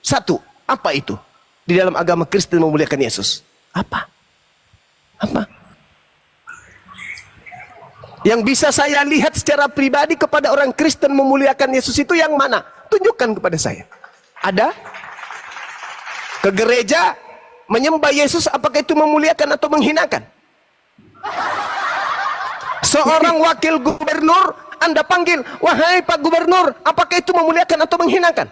Satu, apa itu? Di dalam agama Kristen memuliakan Yesus. Apa? Apa? Yang bisa saya lihat secara pribadi kepada orang Kristen memuliakan Yesus itu yang mana? Tunjukkan kepada saya. Ada? Ke gereja menyembah Yesus, apakah itu memuliakan atau menghinakan? Seorang wakil gubernur Anda panggil, wahai Pak Gubernur, apakah itu memuliakan atau menghinakan?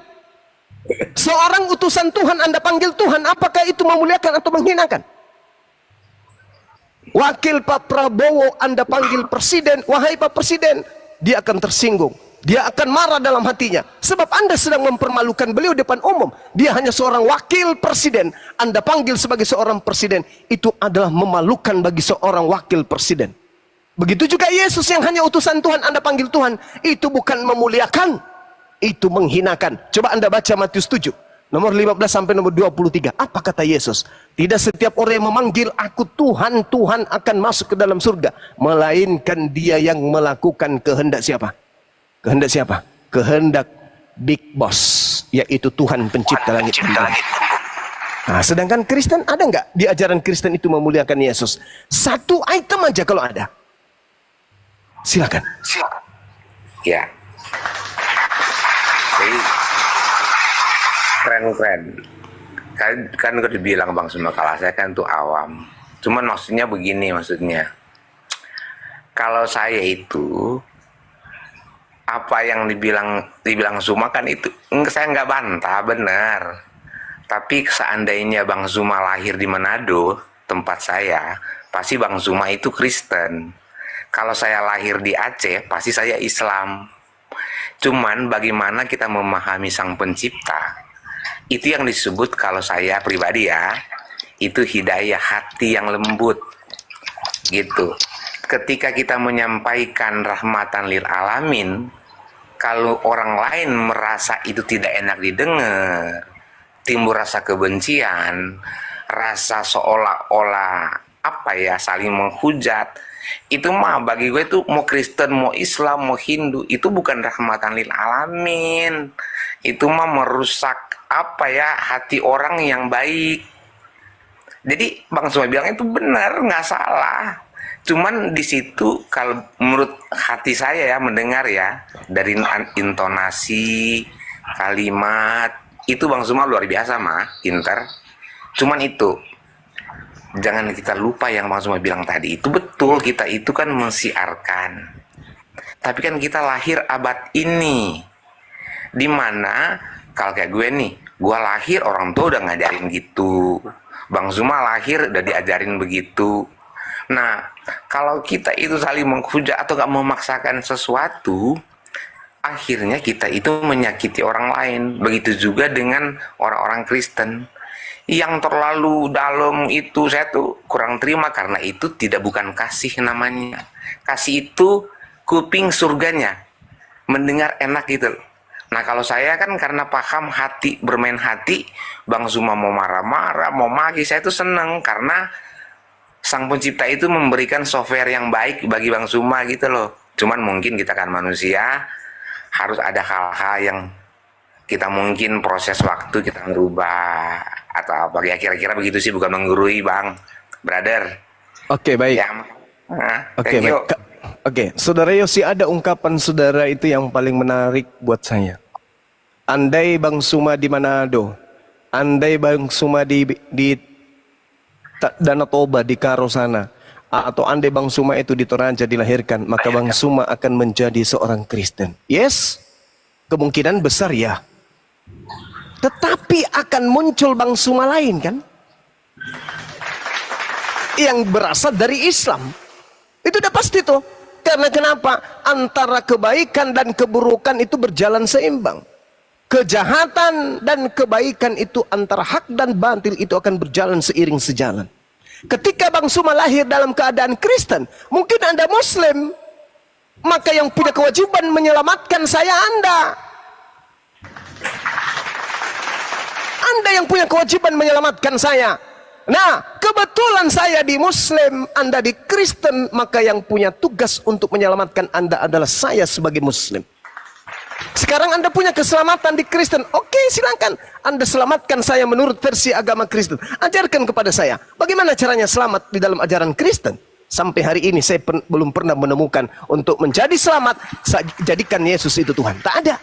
Seorang utusan Tuhan Anda panggil Tuhan, apakah itu memuliakan atau menghinakan? Wakil Pak Prabowo Anda panggil presiden, wahai Pak Presiden, dia akan tersinggung, dia akan marah dalam hatinya, sebab Anda sedang mempermalukan beliau depan umum. Dia hanya seorang wakil presiden, Anda panggil sebagai seorang presiden, itu adalah memalukan bagi seorang wakil presiden. Begitu juga Yesus yang hanya utusan Tuhan Anda panggil Tuhan, itu bukan memuliakan, itu menghinakan. Coba Anda baca Matius 7 nomor 15 sampai nomor 23. Apa kata Yesus? Tidak setiap orang yang memanggil aku Tuhan, Tuhan akan masuk ke dalam surga, melainkan dia yang melakukan kehendak siapa? Kehendak siapa? Kehendak Big Boss, yaitu Tuhan pencipta langit dan bumi. Nah, sedangkan Kristen ada nggak di ajaran Kristen itu memuliakan Yesus? Satu item aja kalau ada. Silakan. Ya. Jadi keren. Kan udah dibilang Bang Suma, kalau saya kan tuh awam. Cuman maksudnya begini, maksudnya kalau saya itu apa yang dibilang Suma kan itu saya nggak bantah, benar. Tapi seandainya Bang Suma lahir di Manado, tempat saya, pasti Bang Suma itu Kristen. Kalau saya lahir di Aceh, pasti saya Islam. Cuman bagaimana kita memahami Sang Pencipta, itu yang disebut kalau saya pribadi ya, itu hidayah hati yang lembut. Gitu. Ketika kita menyampaikan rahmatan lil alamin, kalau orang lain merasa itu tidak enak didengar, timbul rasa kebencian, rasa seolah-olah saling menghujat, itu mah bagi gue itu mau Kristen, mau Islam, mau Hindu, itu bukan rahmatan lil alamin. Itu mah merusak hati orang yang baik. Jadi Bang Suma bilang itu benar, nggak salah. Cuman di situ kalau menurut hati saya ya, mendengar ya, dari intonasi kalimat itu Bang Suma luar biasa mah, pinter. Cuman itu jangan kita lupa yang Bang Suma bilang tadi, itu betul, kita itu kan mensiarkan. Tapi kan kita lahir abad ini, dimana kalau kayak gue nih, gue lahir orang tua udah ngajarin gitu, Bang Suma lahir udah diajarin begitu. Nah, kalau kita itu saling menghujat atau gak memaksakan sesuatu, akhirnya kita itu menyakiti orang lain. Begitu juga dengan orang-orang Kristen yang terlalu dalam itu, saya tuh kurang terima, karena itu bukan kasih namanya. Kasih itu kuping surganya, mendengar enak gitu. Nah, kalau saya kan karena paham hati, bermain hati, Bang Suma mau marah-marah, mau maki, saya tuh seneng karena Sang Pencipta itu memberikan software yang baik bagi Bang Suma gitu loh. Cuman mungkin kita kan manusia, harus ada hal-hal yang kita mungkin proses waktu kita merubah atau apa ya, kira-kira begitu sih, bukan menggurui Bang, brother. Oke, baik. Ya, Oke, baik. Oke, Saudara Yosi, ada ungkapan saudara itu yang paling menarik buat saya. Andai Bang Suma di Manado, andai Bang Suma di Danau Toba, di Karo sana, atau andai Bang Suma itu di Toraja dilahirkan, maka Bang Suma akan menjadi seorang Kristen. Yes, kemungkinan besar ya. Tetapi akan muncul Bang Suma lain kan, yang berasal dari Islam. Itu udah pasti tuh. Karena kenapa? Antara kebaikan dan keburukan itu berjalan seimbang. Kejahatan dan kebaikan itu, antara hak dan batil itu akan berjalan seiring sejalan. Ketika Bang Suma lahir dalam keadaan Kristen, mungkin Anda Muslim, maka yang punya kewajiban menyelamatkan saya Anda. Anda yang punya kewajiban menyelamatkan saya. Nah, kebetulan saya di Muslim, Anda di Kristen, maka yang punya tugas untuk menyelamatkan Anda adalah saya sebagai Muslim. Sekarang Anda punya keselamatan di Kristen. Oke, silakan. Anda selamatkan saya menurut versi agama Kristen. Ajarkan kepada saya. Bagaimana caranya selamat di dalam ajaran Kristen? Sampai hari ini saya belum pernah menemukan untuk menjadi selamat, jadikan Yesus itu Tuhan. Tak ada.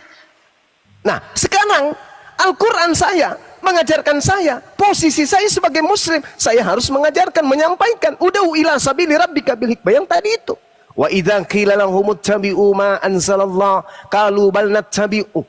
Nah, sekarang Al-Quran saya mengajarkan saya, posisi saya sebagai muslim, saya harus mengajarkan, menyampaikan, ud'u ila sabili rabbika bil hikmah, yang tadi itu. Wa idza qila lahum ittabi'u ma anzalallah qalu bal nattabi'u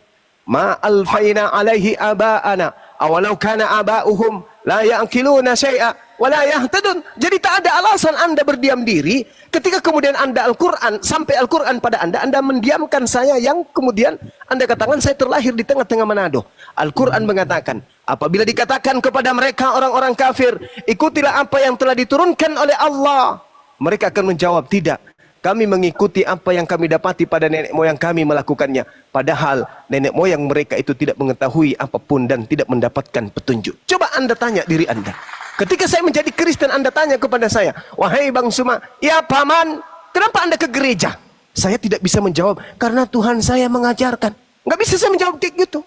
ma alfaina alaihi aba'ana awalau kana aba'uhum la ya'qiluna syai'a wa la yahtadun. Jadi tak ada alasan Anda berdiam diri ketika kemudian Anda Al-Quran, sampai Al-Quran pada Anda mendiamkan saya, yang kemudian Anda katakan saya terlahir di tengah-tengah Manado. Al-Quran mengatakan, apabila dikatakan kepada mereka orang-orang kafir, ikutilah apa yang telah diturunkan oleh Allah, mereka akan menjawab, tidak, kami mengikuti apa yang kami dapati pada nenek moyang kami melakukannya. Padahal nenek moyang mereka itu tidak mengetahui apapun dan tidak mendapatkan petunjuk. Coba Anda tanya diri Anda. Ketika saya menjadi Kristen, Anda tanya kepada saya, wahai Bang Suma, ya paman, kenapa Anda ke gereja? Saya tidak bisa menjawab, karena Tuhan saya mengajarkan. Nggak bisa saya menjawab kayak gitu.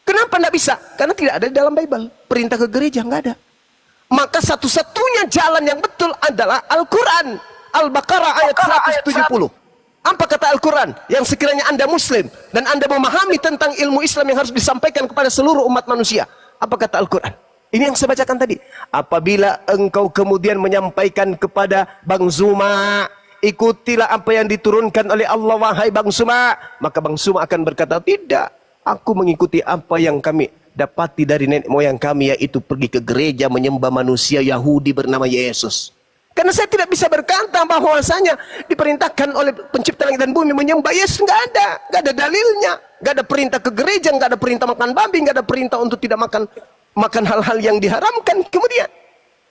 Kenapa nggak bisa? Karena tidak ada di dalam Bible. Perintah ke gereja nggak ada. Maka satu-satunya jalan yang betul adalah Al-Quran. Al-Baqarah ayat 170. Apa kata Al-Quran? Yang sekiranya Anda Muslim dan Anda memahami tentang ilmu Islam yang harus disampaikan kepada seluruh umat manusia. Apa kata Al-Quran? Ini yang saya bacakan tadi. Apabila engkau kemudian menyampaikan kepada Bang Zuma, ikutilah apa yang diturunkan oleh Allah wahai Bang Zuma, maka Bang Zuma akan berkata, tidak, aku mengikuti apa yang kami dapati dari nenek moyang kami, yaitu pergi ke gereja menyembah manusia Yahudi bernama Yesus. Karena saya tidak bisa berkata bahwasanya diperintahkan oleh pencipta langit dan bumi menyembah Yesus. Nggak ada dalilnya. Nggak ada perintah ke gereja, nggak ada perintah makan babi, nggak ada perintah untuk tidak makan hal-hal yang diharamkan. Kemudian,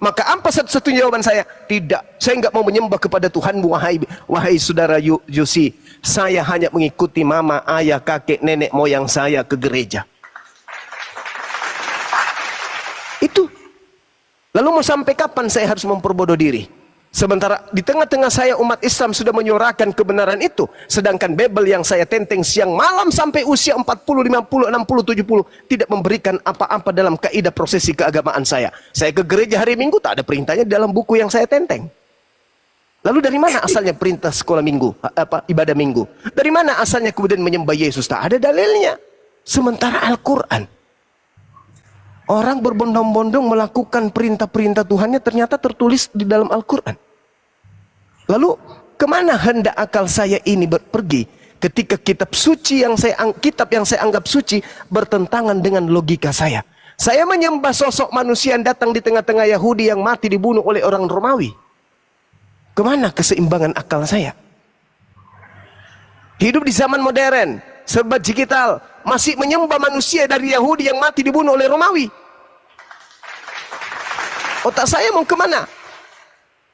maka apa satu-satunya jawaban saya? Tidak, saya nggak mau menyembah kepada Tuhanmu, wahai saudara Yusi. Saya hanya mengikuti mama, ayah, kakek, nenek moyang saya ke gereja. Itu. Lalu mau sampai kapan saya harus memperbodoh diri? Sementara di tengah-tengah saya umat Islam sudah menyuarakan kebenaran itu, sedangkan Bible yang saya tenteng siang malam sampai usia 40, 50, 60, 70 tidak memberikan apa-apa dalam kaidah prosesi keagamaan saya. Saya ke gereja hari Minggu, tak ada perintahnya dalam buku yang saya tenteng. Lalu dari mana asalnya perintah sekolah minggu, ibadah minggu? Dari mana asalnya kemudian menyembah Yesus? Tak ada dalilnya. Sementara Al-Quran, orang berbondong-bondong melakukan perintah-perintah Tuhannya ternyata tertulis di dalam Al-Quran. Lalu kemana hendak akal saya ini pergi ketika kitab yang saya anggap suci bertentangan dengan logika saya? Saya menyembah sosok manusia yang datang di tengah-tengah Yahudi yang mati dibunuh oleh orang Romawi. Kemana keseimbangan akal saya? Hidup di zaman modern, serba digital, masih menyembah manusia dari Yahudi yang mati dibunuh oleh Romawi. Otak saya mau kemana?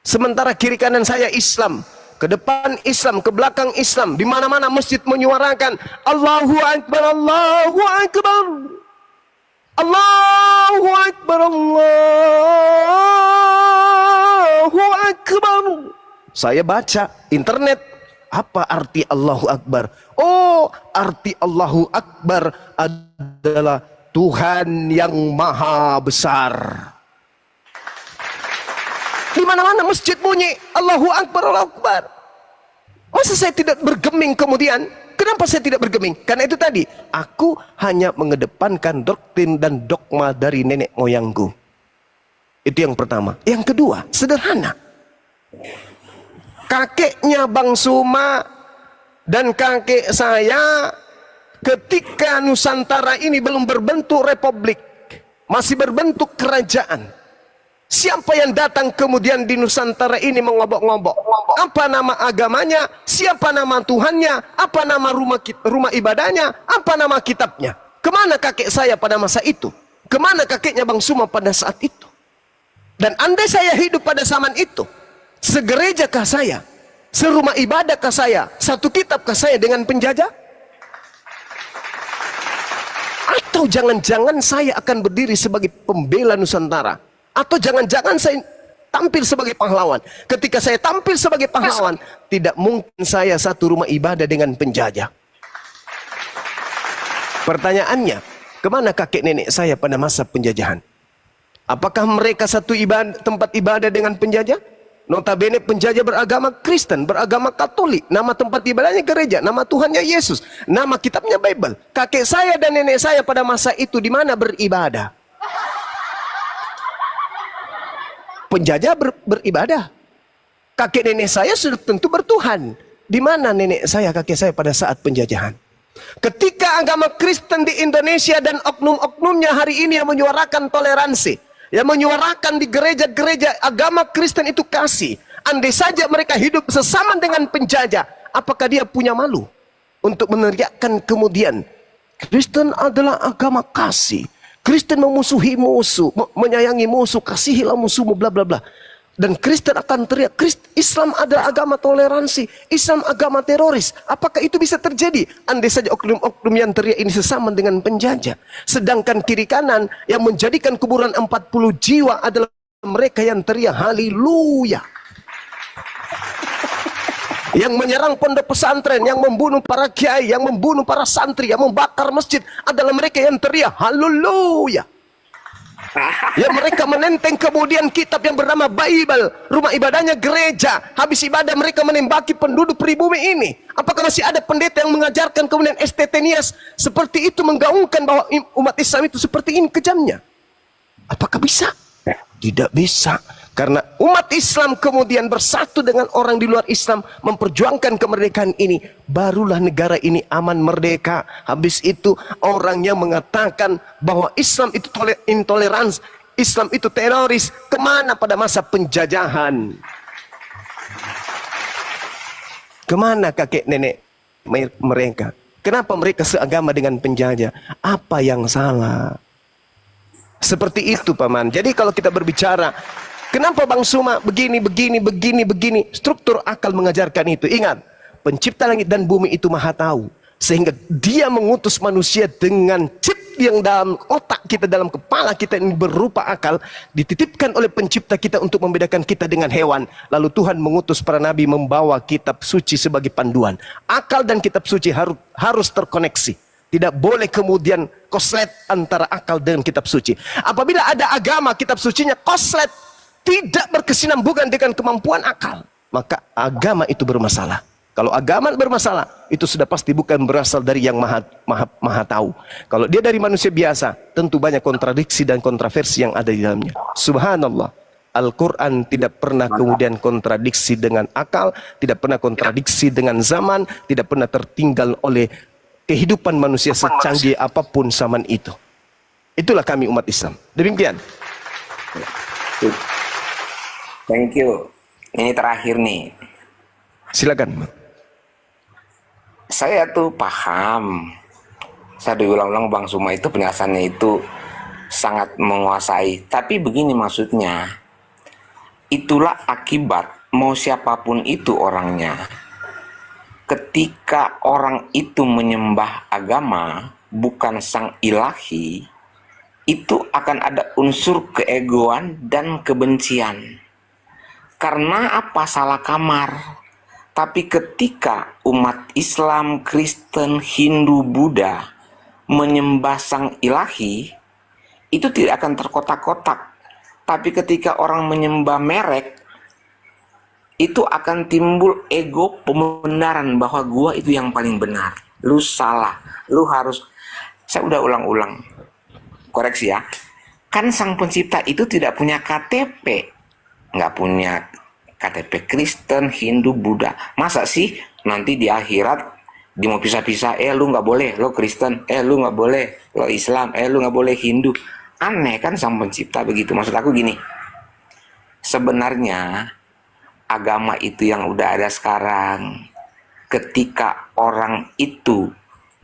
Sementara kiri kanan saya Islam, ke depan Islam, ke belakang Islam, di mana-mana masjid menyuarakan Allahu Akbar, Allahu Akbar, Allahu Akbar, Allahu Akbar. Saya baca internet, apa arti Allahu Akbar? Oh, arti Allahu Akbar adalah Tuhan yang maha besar. Di mana-mana masjid bunyi Allahu Akbar, Allahu Akbar. Masa saya tidak bergeming kemudian? Kenapa saya tidak bergeming? Karena itu tadi, aku hanya mengedepankan doktrin dan dogma dari nenek moyangku. Itu yang pertama. Yang kedua, sederhana. Kakeknya Bang Suma dan kakek saya ketika Nusantara ini belum berbentuk republik, masih berbentuk kerajaan. Siapa yang datang kemudian di Nusantara ini mengobok-ngobok? Apa nama agamanya? Siapa nama Tuhannya? Apa nama rumah ibadahnya? Apa nama kitabnya? Kemana kakek saya pada masa itu? Kemana kakeknya Bang Suma pada saat itu? Dan andai saya hidup pada zaman itu, segerejakah saya? Serumah ibadahkah saya? Satu kitabkah saya dengan penjajah? Atau jangan-jangan saya akan berdiri sebagai pembela Nusantara? Atau jangan-jangan saya tampil sebagai pahlawan? Ketika saya tampil sebagai pahlawan, tidak mungkin saya satu rumah ibadah dengan penjajah. Pertanyaannya, kemana kakek nenek saya pada masa penjajahan? Apakah mereka satu tempat ibadah dengan penjajah? Notabene penjajah beragama Kristen, beragama Katolik. Nama tempat ibadahnya gereja, nama Tuhannya Yesus, nama kitabnya Bible. Kakek saya dan nenek saya pada masa itu di mana beribadah? Penjajah beribadah. Kakek nenek saya sudah tentu bertuhan. Di mana nenek saya, kakek saya pada saat penjajahan? Ketika agama Kristen di Indonesia dan oknum-oknumnya hari ini yang menyuarakan toleransi, yang menyuarakan di gereja-gereja agama Kristen itu kasih, andai saja mereka hidup sesama dengan penjajah, apakah dia punya malu untuk meneriakkan kemudian Kristen adalah agama kasih, Kristen memusuhi musuh, menyayangi musuh, kasihilah musuhmu, bla bla bla. Dan Kristen akan teriak, Islam adalah agama toleransi, Islam agama teroris. Apakah itu bisa terjadi? Andai saja oknum-oknum yang teriak ini sesama dengan penjajah. Sedangkan kiri kanan yang menjadikan kuburan 40 jiwa adalah mereka yang teriak haleluya. Yang menyerang pondok pesantren, yang membunuh para kiai, yang membunuh para santri, yang membakar masjid adalah mereka yang teriak haleluya. Ya, mereka menenteng kemudian kitab yang bernama Bible, rumah ibadahnya gereja. Habis ibadah mereka menembaki penduduk pribumi ini. Apakah masih ada pendeta yang mengajarkan kemudian estetenias seperti itu, menggaungkan bahwa umat Islam itu seperti ini kejamnya? Apakah bisa? Tidak bisa. Karena umat Islam kemudian bersatu dengan orang di luar Islam memperjuangkan kemerdekaan ini, barulah negara ini aman merdeka. Habis itu orang yang mengatakan bahwa Islam itu intoleransi, Islam itu teroris, kemana pada masa penjajahan? Kemana kakek nenek mereka? Kenapa mereka seagama dengan penjajah? Apa yang salah? Seperti itu, Paman. Jadi kalau kita berbicara, kenapa Bang Suma begini, struktur akal mengajarkan itu. Ingat, pencipta langit dan bumi itu maha tahu. Sehingga dia mengutus manusia dengan chip yang dalam otak kita, dalam kepala kita ini berupa akal, dititipkan oleh pencipta kita untuk membedakan kita dengan hewan. Lalu Tuhan mengutus para nabi membawa kitab suci sebagai panduan. Akal dan kitab suci harus terkoneksi. Tidak boleh kemudian koslet antara akal dengan kitab suci. Apabila ada agama kitab sucinya koslet, tidak berkesinambungan dengan kemampuan akal, maka agama itu bermasalah. Kalau agama bermasalah, itu sudah pasti bukan berasal dari yang maha tahu. Kalau dia dari manusia biasa, tentu banyak kontradiksi dan kontroversi yang ada di dalamnya. Subhanallah, Al-Quran tidak pernah kemudian kontradiksi dengan akal, tidak pernah kontradiksi dengan zaman, tidak pernah tertinggal oleh kehidupan manusia secanggih apapun zaman itu. Itulah kami umat Islam. Demikian. Thank you. Ini terakhir nih. Silakan. Saya tuh paham. Saya diulang-ulang Bang Suma itu penjelasannya itu sangat menguasai. Tapi begini maksudnya. Itulah akibat mau siapapun itu orangnya. Ketika orang itu menyembah agama bukan sang ilahi, itu akan ada unsur keegoan dan kebencian. Karena apa? Salah kamar. Tapi ketika umat Islam, Kristen, Hindu, Buddha menyembah sang ilahi, itu tidak akan terkotak-kotak. Tapi ketika orang menyembah merek, itu akan timbul ego pembenaran bahwa gua itu yang paling benar. Lu salah, lu harus. Saya udah ulang-ulang. Koreksi ya. Kan sang pencipta itu tidak punya KTP. Nggak punya KTP Kristen, Hindu, Buddha. Masa sih nanti di akhirat dia mau pisah-pisah, lu nggak boleh, lo Kristen, lu nggak boleh, lo Islam, lu nggak boleh Hindu. Aneh kan sang pencipta begitu. Maksud aku gini, sebenarnya agama itu yang udah ada sekarang, ketika orang itu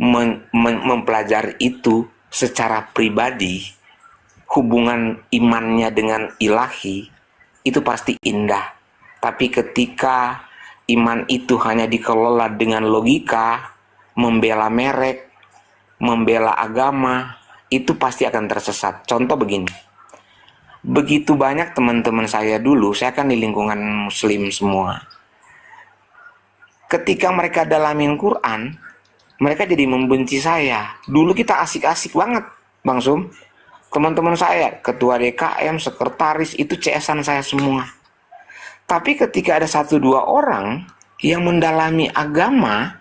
mempelajari itu secara pribadi, hubungan imannya dengan ilahi, itu pasti indah. Tapi ketika iman itu hanya dikelola dengan logika, membela merek, membela agama, itu pasti akan tersesat. Contoh begini, begitu banyak teman-teman saya dulu, saya kan di lingkungan muslim semua. Ketika mereka dalamin Quran, mereka jadi membenci saya. Dulu kita asik-asik banget, Bang Sum. Teman-teman saya, ketua DKM, sekretaris, itu CS-an saya semua. Tapi ketika ada 1-2 orang yang mendalami agama,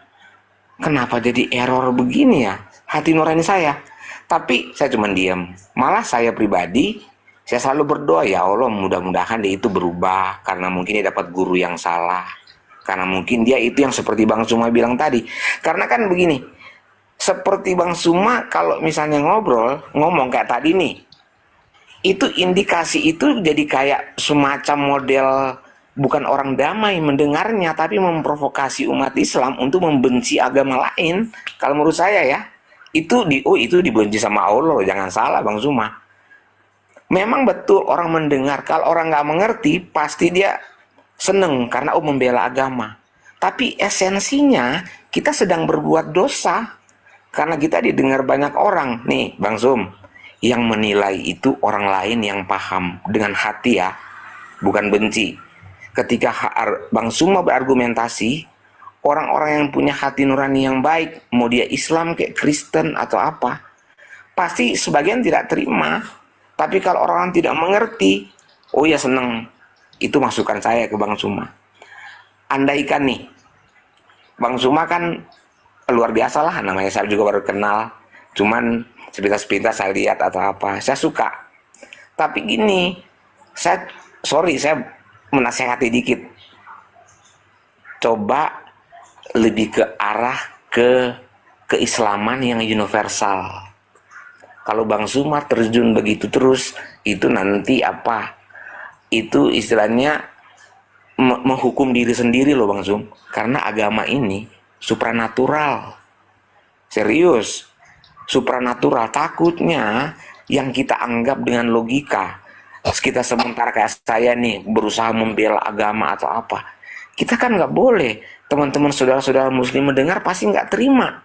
kenapa jadi error begini ya? Hati nurani saya. Tapi saya cuma diam. Malah saya pribadi, saya selalu berdoa, ya Allah mudah-mudahan dia itu berubah. Karena mungkin dia dapat guru yang salah. Karena mungkin dia itu yang seperti Bang Suma bilang tadi. Karena kan begini, seperti Bang Suma kalau misalnya ngomong kayak tadi nih, itu indikasi itu jadi kayak semacam model bukan orang damai mendengarnya, tapi memprovokasi umat Islam untuk membenci agama lain. Kalau menurut saya ya, itu dibenci sama Allah, jangan salah Bang Suma. Memang betul orang mendengar, kalau orang nggak mengerti pasti dia seneng karena membela agama. Tapi esensinya kita sedang berbuat dosa karena kita didengar banyak orang. Nih Bang Sum, yang menilai itu orang lain yang paham dengan hati ya, bukan benci. Ketika Bang Suma berargumentasi, orang-orang yang punya hati nurani yang baik, mau dia Islam kayak Kristen atau apa, pasti sebagian tidak terima. Tapi kalau orang tidak mengerti, oh ya seneng. Itu masukan saya ke Bang Suma. Andaikan nih, Bang Suma kan luar biasa lah, namanya saya juga baru kenal. Cuman sepintas-sepintas saya lihat atau apa, saya suka. Tapi gini, saya menasehati dikit. Coba lebih ke arah ke keislaman yang universal. Kalau Bang Suma terjun begitu terus, itu nanti apa? Itu istilahnya menghukum diri sendiri loh Bang Sum. Karena agama ini supranatural. Serius. Supranatural. Takutnya yang kita anggap dengan logika, kita sementara kayak saya nih berusaha membela agama atau apa, kita kan nggak boleh. Teman-teman saudara-saudara muslim mendengar pasti nggak terima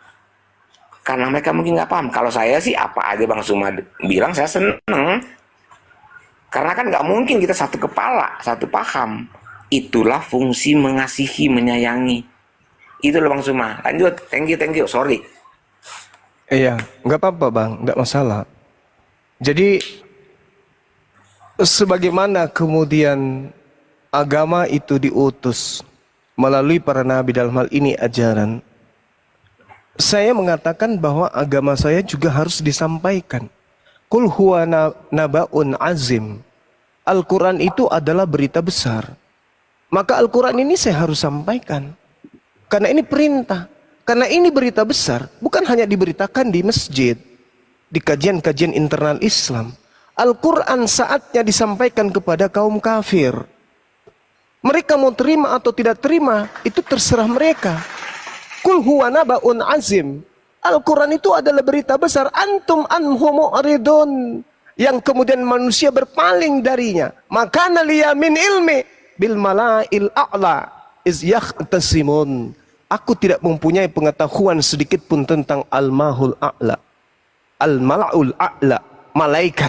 karena mereka mungkin nggak paham. Kalau saya sih apa aja Bang Suma bilang saya seneng, karena kan nggak mungkin kita satu kepala satu paham. Itulah fungsi mengasihi, menyayangi. Itu loh Bang Suma. Lanjut, thank you, sorry. Iya, nggak apa-apa Bang, nggak masalah. Jadi sebagaimana kemudian agama itu diutus melalui para nabi, dalam hal ini ajaran, saya mengatakan bahwa agama saya juga harus disampaikan. Qul huwa naba'un azim. Al-Quran itu adalah berita besar. Maka Al-Quran ini saya harus sampaikan. Karena ini perintah. Karena ini berita besar, bukan hanya diberitakan di masjid, di kajian-kajian internal Islam. Al-Quran saatnya disampaikan kepada kaum kafir. Mereka mau terima atau tidak terima, itu terserah mereka. Qul huwa naba'un azim. Al-Quran itu adalah berita besar. Antum anhu mu'ridun. Yang kemudian manusia berpaling darinya. Makana liya min ilmi bil mala'il a'la iz yakhtasimun. Aku tidak mempunyai pengetahuan sedikit pun tentang al-mahul a'la. Al-mala'ul a'la. Malaikat.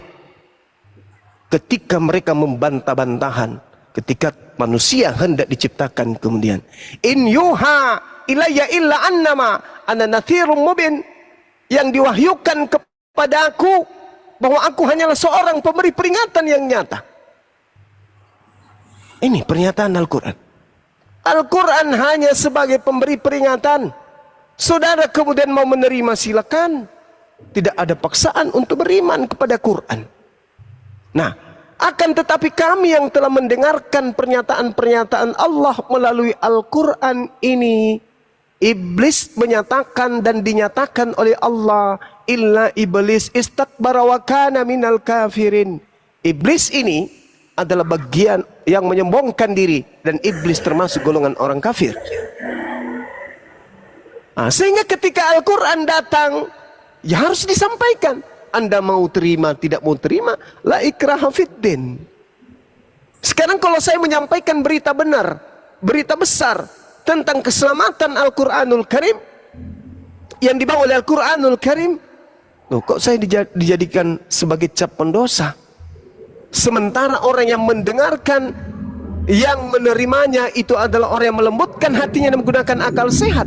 Ketika mereka membantah-bantahan. Ketika manusia hendak diciptakan kemudian. In yuha ilayya illa annama ana nathirum mubin. Yang diwahyukan kepada aku bahwa aku hanyalah seorang pemberi peringatan yang nyata. Ini pernyataan Al-Quran. Al-Quran hanya sebagai pemberi peringatan. Saudara kemudian mau menerima, silakan. Tidak ada paksaan untuk beriman kepada Quran. Nah, akan tetapi kami yang telah mendengarkan pernyataan-pernyataan Allah melalui Al-Quran ini, iblis menyatakan dan dinyatakan oleh Allah, illa iblis istakbara wa kana minal kafirin. Iblis ini adalah bagian yang menyombongkan diri, dan iblis termasuk golongan orang kafir. Nah, sehingga ketika Al-Quran datang, ya harus disampaikan. Anda mau terima, tidak mau terima, la ikraha fiddin. Sekarang kalau saya menyampaikan berita benar, berita besar tentang keselamatan Al-Quranul Karim yang dibawa oleh Al-Quranul Karim, loh, kok saya dijadikan sebagai cap pendosa? Sementara orang yang mendengarkan, yang menerimanya itu adalah orang yang melembutkan hatinya dan menggunakan akal sehat.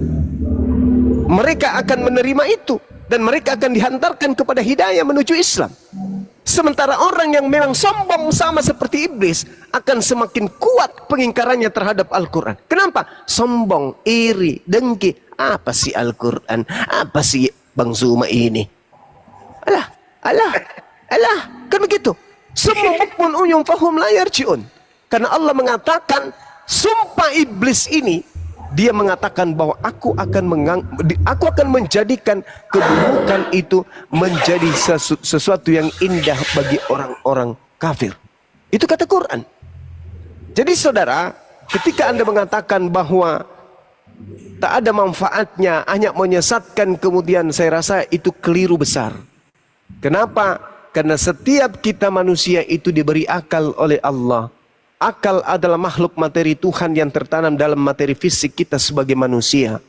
mereka akan menerima itu dan mereka akan dihantarkan kepada hidayah menuju Islam. Sementara orang yang memang sombong sama seperti iblis akan semakin kuat pengingkarannya terhadap Al-Quran. Kenapa? Sombong, iri, dengki. Apa sih Al-Quran? Apa sih Bang Zuma ini? Alah, kan begitu. Semua pun uyum fahum la yarji'un. Karena Allah mengatakan, sumpah iblis ini, dia mengatakan bahwa aku akan menjadikan keburukan itu menjadi sesuatu yang indah bagi orang-orang kafir. Itu kata Quran. Jadi saudara, ketika Anda mengatakan bahwa tak ada manfaatnya, hanya menyesatkan, kemudian saya rasa itu keliru besar. Kenapa? Karena setiap kita manusia itu diberi akal oleh Allah. Akal adalah makhluk materi Tuhan yang tertanam dalam materi fisik kita sebagai manusia.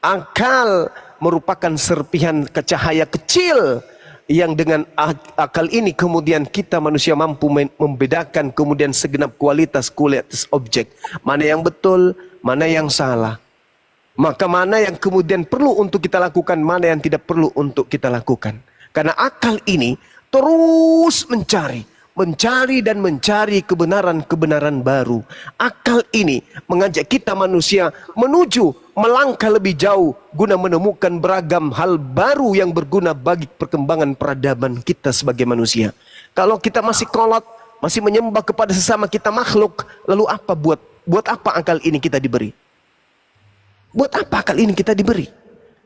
Akal merupakan serpihan cahaya kecil yang dengan akal ini kemudian kita manusia mampu membedakan kemudian segenap kualitas objek. Mana yang betul, mana yang salah. Maka mana yang kemudian perlu untuk kita lakukan, mana yang tidak perlu untuk kita lakukan. Karena akal ini terus mencari dan mencari kebenaran-kebenaran baru. Akal ini mengajak kita manusia menuju melangkah lebih jauh guna menemukan beragam hal baru yang berguna bagi perkembangan peradaban kita sebagai manusia. Kalau kita masih kolot, masih menyembah kepada sesama kita makhluk, lalu apa buat apa akal ini kita diberi? Buat apa akal ini kita diberi?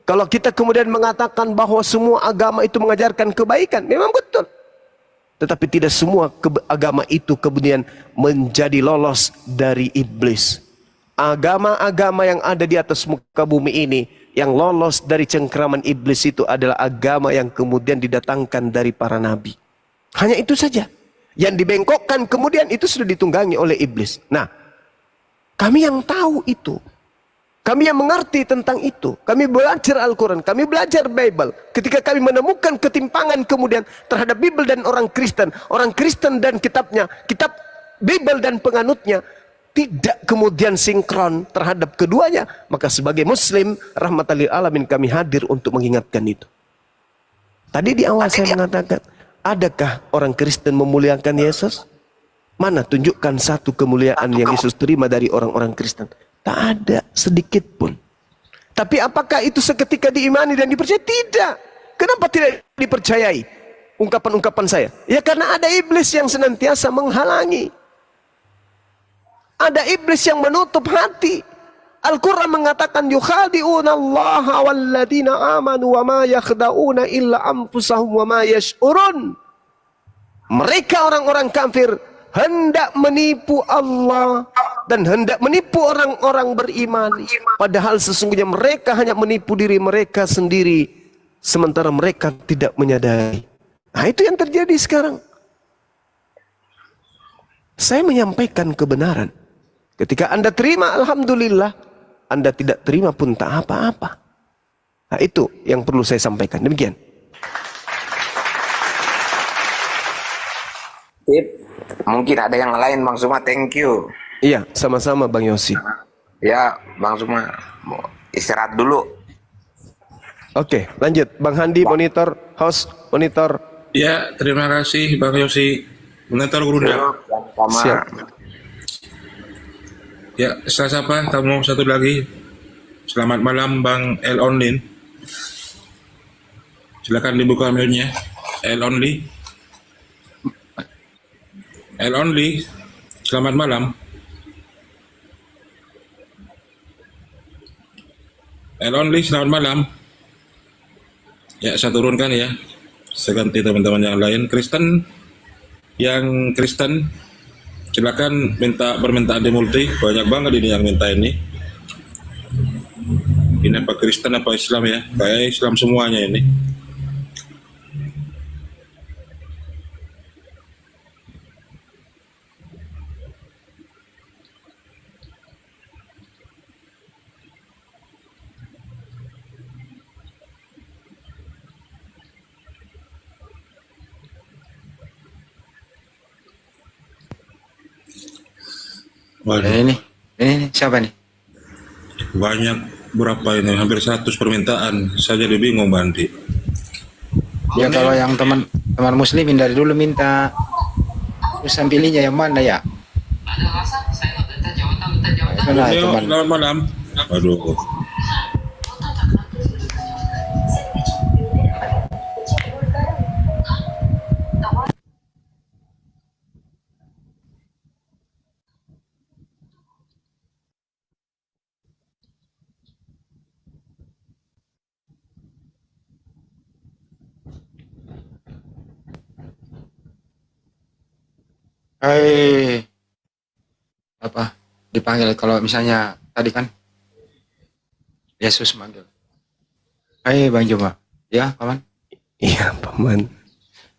Kalau kita kemudian mengatakan bahwa semua agama itu mengajarkan kebaikan, memang betul. Tetapi tidak semua agama itu kemudian menjadi lolos dari iblis. Agama-agama yang ada di atas muka bumi ini, yang lolos dari cengkraman iblis itu adalah agama yang kemudian didatangkan dari para nabi. Hanya itu saja. Yang dibengkokkan kemudian itu sudah ditunggangi oleh iblis. Nah, kami yang tahu itu, kami yang mengerti tentang itu, kami belajar Al-Quran, kami belajar Bible. Ketika kami menemukan ketimpangan kemudian terhadap Bible dan orang Kristen dan kitabnya, kitab Bible dan penganutnya, tidak kemudian sinkron terhadap keduanya, maka sebagai Muslim, rahmatan lil alamin, kami hadir untuk mengingatkan itu. Tadi di awal saya mengatakan, adakah orang Kristen memuliakan Yesus? Mana tunjukkan satu kemuliaan yang Yesus terima dari orang-orang Kristen? Tak ada sedikit pun. Tapi apakah itu seketika diimani dan dipercayai? Tidak. Kenapa tidak dipercayai ungkapan-ungkapan saya? Ya karena ada iblis yang senantiasa menghalangi. Ada iblis yang menutup hati. Al-Quran mengatakan yukhadi'una Allah walladina amanu wa ma yakhda'una illa anfusahum wa ma yash'urun. Mereka orang-orang kafir hendak menipu Allah dan hendak menipu orang-orang beriman. Padahal sesungguhnya mereka hanya menipu diri mereka sendiri, sementara mereka tidak menyadari. Nah, itu yang terjadi sekarang. Saya menyampaikan kebenaran. Ketika Anda terima, alhamdulillah. Anda tidak terima pun tak apa-apa. Nah, itu yang perlu saya sampaikan. Demikian. Mungkin ada yang lain, Bang Suma. Thank you. Iya, sama-sama Bang Yosi. Ya, Bang Suma, mau istirahat dulu. Oke, lanjut. Bang Handi, monitor, host, monitor. Ya, terima kasih Bang Yosi. Monitor Gurunda. Siap. Ya, saya sapa tamu satu lagi. Selamat malam Bang El Onlin. Silakan dibuka mute-nya. El Only. El Only. Selamat malam. El Only, selamat malam. Ya, saya turunkan ya. Saya ganti teman-teman yang lain. Yang Kristen, silakan minta permintaan di multi. Banyak banget ini yang minta ini. Ini apa Kristen apa Islam ya? Kayak Islam semuanya ini. Waduh, Ini siapa nih? banyak berapa ini? Hampir 100 permintaan. Saya jadi bingung Bandi. Ya kalau yang teman muslimin dari dulu minta, terus pilihnya yang mana ya? Mana Leo, teman? selamat malam. Aduh. Apa? Dipanggil kalau misalnya tadi kan Yesus manggil. Bang Juma. Ya, Paman. Iya, Paman.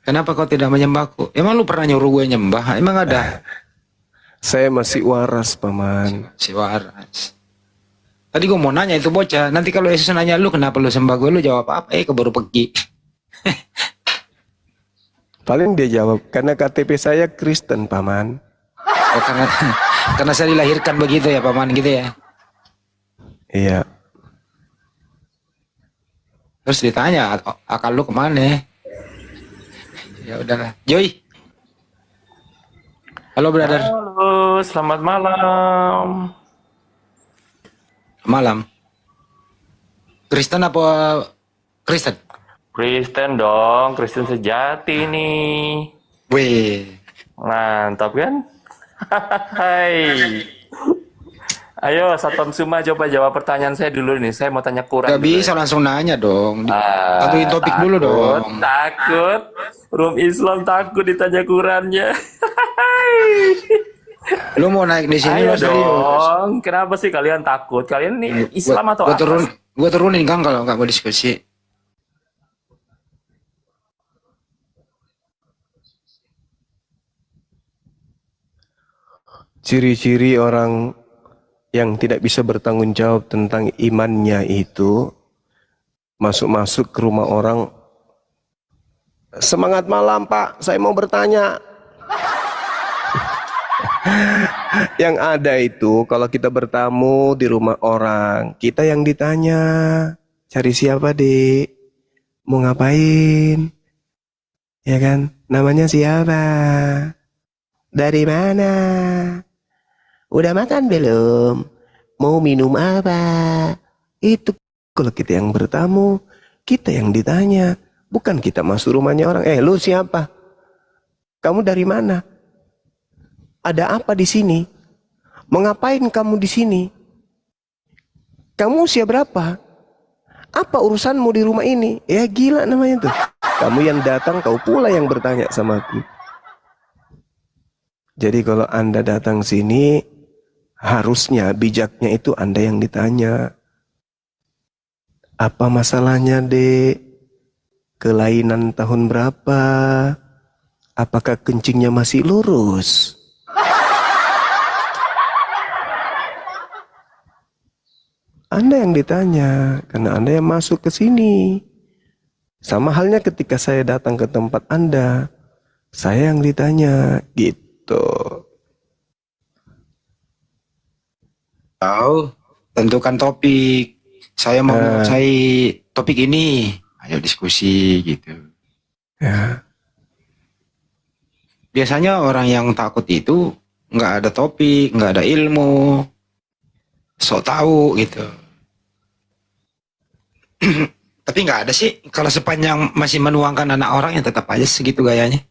Kenapa kau tidak menyembahku? Emang lu pernah nyuruh gue nyembah? Emang ada? Saya masih waras, Paman. Si waras. Tadi gue mau nanya itu bocah. Nanti kalau Yesus nanya lu kenapa lu sembah gue, lu jawab apa? Keburu pergi. Paling dia jawab, karena KTP saya Kristen, Paman. Oh, karena saya dilahirkan begitu ya, Paman, gitu ya. Iya. Terus ditanya, akal lu kemana? Ya udahlah. Joy. Halo, brother. Halo, selamat malam. Malam. Kristen apa Kristen? Kristen dong, Kristen sejati nih. Weh. Mantap kan? Hai. Ayo, Satom Suma coba jawab pertanyaan saya dulu nih. Saya mau tanya Quran. Gak bisa langsung nanya dong. Tentuin topik dulu dong. Takut. Room Islam takut ditanya Qurannya. Lu mau naik di sini Ayo lo serius? dong. Kenapa sih kalian takut? Kalian nih Islam atau apa? Gua turunin Kang kalau nggak mau diskusi. Ciri-ciri orang yang tidak bisa bertanggung jawab tentang imannya itu masuk-masuk ke rumah orang. Semangat malam, Pak, saya mau bertanya. Yang ada itu kalau kita bertamu di rumah orang, kita yang ditanya, cari siapa, Dek? Mau ngapain? Ya kan? Namanya siapa? Dari mana? Udah makan belum? Mau minum apa? Itu kalau kita yang bertamu, kita yang ditanya. Bukan kita masuk rumahnya orang. Lu siapa? Kamu dari mana? Ada apa di sini? Mengapain kamu di sini? Kamu usia berapa? Apa urusanmu di rumah ini? Ya gila namanya tuh. Kamu yang datang, kau pula yang bertanya sama aku. Jadi kalau Anda datang sini, harusnya bijaknya itu Anda yang ditanya. Apa masalahnya, Dek? Kelainan tahun berapa? Apakah kencingnya masih lurus? Anda yang ditanya, karena Anda yang masuk ke sini. Sama halnya ketika saya datang ke tempat Anda, saya yang ditanya, gitu. Tahu, tentukan topik. Saya mau menguasai topik ini. Ayo diskusi gitu. Ya. Biasanya orang yang takut itu nggak ada topik, nggak ada ilmu, sok tahu gitu. Tapi nggak ada sih. Kalau sepanjang masih menuangkan anak orang yang tetap aja segitu gayanya.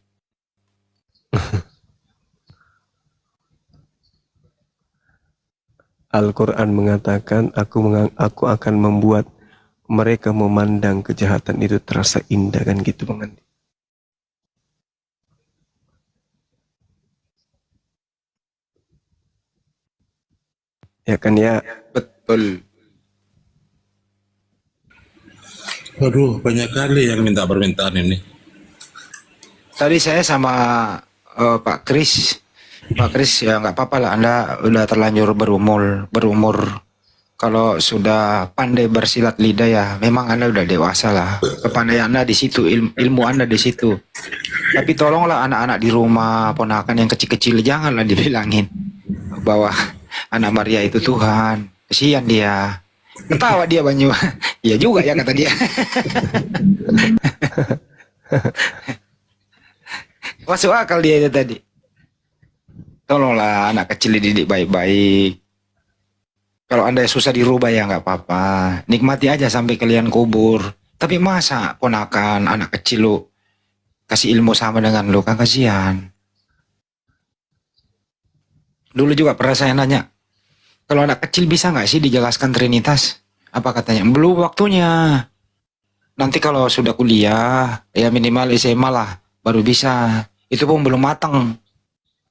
Al-Quran mengatakan, aku akan membuat mereka memandang kejahatan itu terasa indah, kan gitu Bang Andi. Ya kan ya. Betul. Waduh, banyak kali yang minta permintaan ini. Tadi saya sama Pak Kris. Pak Kris ya nggak apa-apa lah. Anda udah terlanjur berumur. Kalau sudah pandai bersilat lidah ya, memang Anda udah dewasa lah. Kepandaian Anda di situ, ilmu Anda di situ. Tapi tolonglah anak-anak di rumah, ponakan yang kecil-kecil, janganlah dibilangin bahwa anak Maria itu Tuhan. Kesian dia. Ketawa dia Bang Juma. Iya juga ya kata dia. Masuk akal dia itu tadi. Tolonglah anak kecil dididik baik-baik. Kalau Anda susah dirubah ya nggak apa-apa. Nikmati aja sampai kalian kubur. Tapi masa ponakan anak kecil lu kasih ilmu sama dengan lu, kan kasihan. Dulu juga pernah saya nanya, kalau anak kecil bisa nggak sih dijelaskan Trinitas? Apa katanya? Belum waktunya. Nanti kalau sudah kuliah, ya minimal SMA lah, baru bisa. Itu pun belum matang.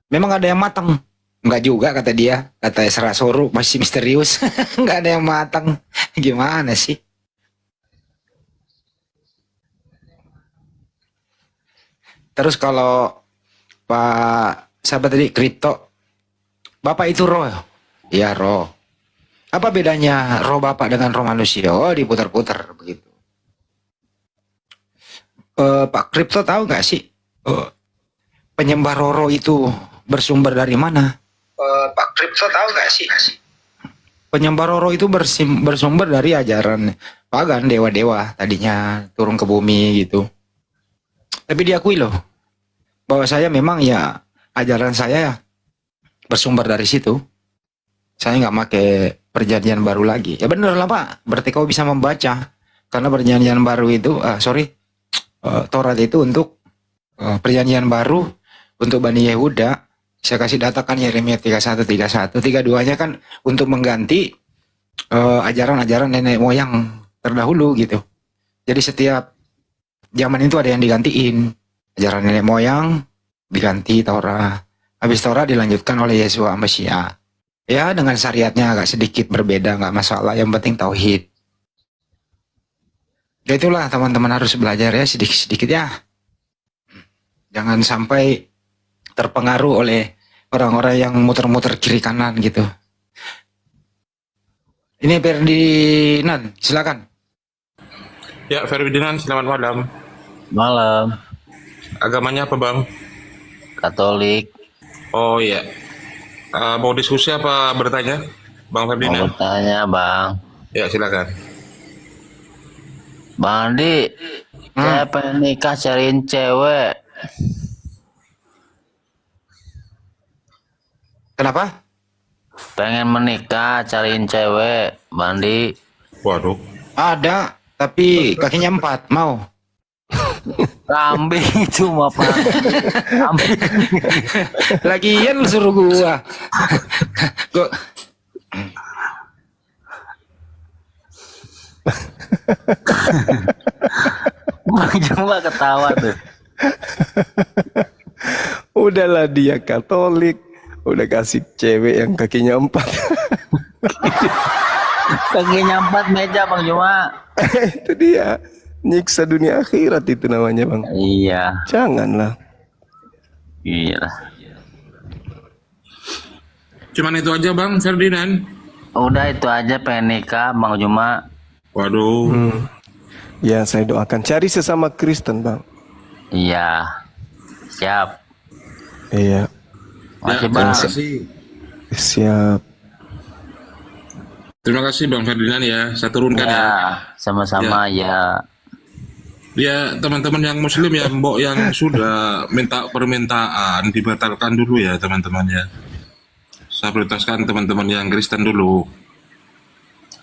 Memang ada yang matang? Enggak juga kata dia. Kata Esra Soru masih misterius. Enggak ada yang matang. Gimana sih? Terus kalau Pak siapa tadi kripto, Bapak itu roh. Ya roh. Apa bedanya roh Bapak dengan roh manusia? Oh diputar-putar begitu. Pak kripto tahu nggak sih penyembah Roro itu bersumber dari mana? Pak kripto tahu nggak sih? Penyembah Roro itu bersumber dari ajaran pagan, dewa-dewa tadinya turun ke bumi gitu. Tapi diakui loh bahwa saya memang ya ajaran saya bersumber dari situ. Saya nggak pakai perjanjian baru lagi. Ya bener lah Pak, berarti kau bisa membaca. Karena perjanjian baru itu, Taurat itu untuk perjanjian baru untuk Bani Yehuda. Saya kasih datakan Yeremia 31, 31. 32-nya kan untuk mengganti ajaran-ajaran nenek moyang terdahulu gitu. Jadi setiap zaman itu ada yang digantiin. Ajaran nenek moyang diganti Taurat. Habis Taurat dilanjutkan oleh Yeshua Mesias. Ya dengan syariatnya agak sedikit berbeda, nggak masalah. Yang penting tauhid. Ya itulah teman-teman harus belajar ya sedikit-sedikit ya. Jangan sampai terpengaruh oleh orang-orang yang muter-muter kiri kanan gitu. Ini Ferdinand, silakan. Ya, Ferdinand, selamat malam. Malam, Agamanya apa, Bang? Katolik. Oh iya. Mau diskusi apa bertanya, Bang Mau Ferdinand? bertanya, Bang. Ya, silakan. Bang Andi, saya pengen nikah cariin cewek. Kenapa? Pengen menikah cariin cewek, Bang Andi. Waduh. Ada, tapi kakinya 4, mau. Kambing cuma Pak. Kambing. Lagian lu suruh gua. Gua Bang cuma ketawa tuh. Udahlah dia Katolik, udah kasih cewek yang kakinya 4. Kakinya 4 meja Bang Juma. Itu dia, nyiksa dunia akhirat itu namanya Bang. Iya, Janganlah. iya. Cuman itu aja, Bang Ferdinand. Udah itu aja pengen nikah Bang Juma. Waduh. Ya saya doakan cari sesama Kristen Bang. Iya. Siap. Iya, Masih terima Bang. kasih. siap. Terima kasih, Bang Ferdinand ya. Saya turunkan ya. Ya, sama-sama ya. Ya, teman-teman yang Muslim ya, Mbok yang sudah minta permintaan dibatalkan dulu ya, teman-teman ya. Saya prioritaskan teman-teman yang Kristen dulu.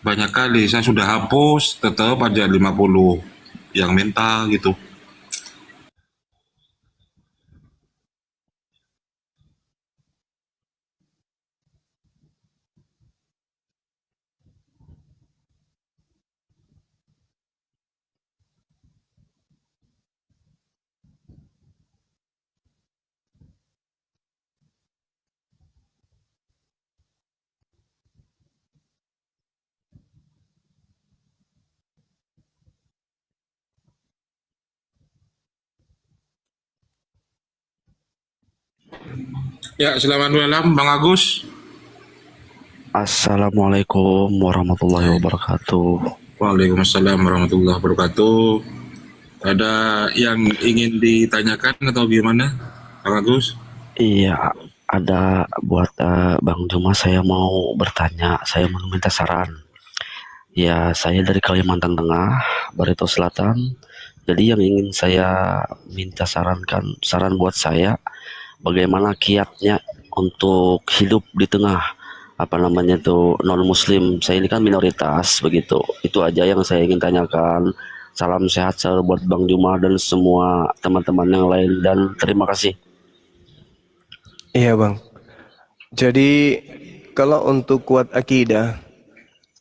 Banyak kali saya sudah hapus, tetap aja 50 yang minta gitu. Ya, selamat malam Bang Agus. Assalamualaikum warahmatullahi wabarakatuh. Waalaikumsalam warahmatullahi wabarakatuh. Ada yang ingin ditanyakan atau gimana, Bang Agus? Iya, ada buat Bang Juma, saya mau bertanya, saya mau minta saran. Ya, saya dari Kalimantan Tengah, Barito Selatan. Jadi yang ingin saya minta saran buat saya, bagaimana kiatnya untuk hidup di tengah apa namanya tuh non muslim. Saya ini kan minoritas begitu. Itu aja yang saya ingin tanyakan. Salam sehat selalu buat Bang Juma dan semua teman-teman yang lain, dan terima kasih. Iya bang. Jadi kalau untuk kuat akidah,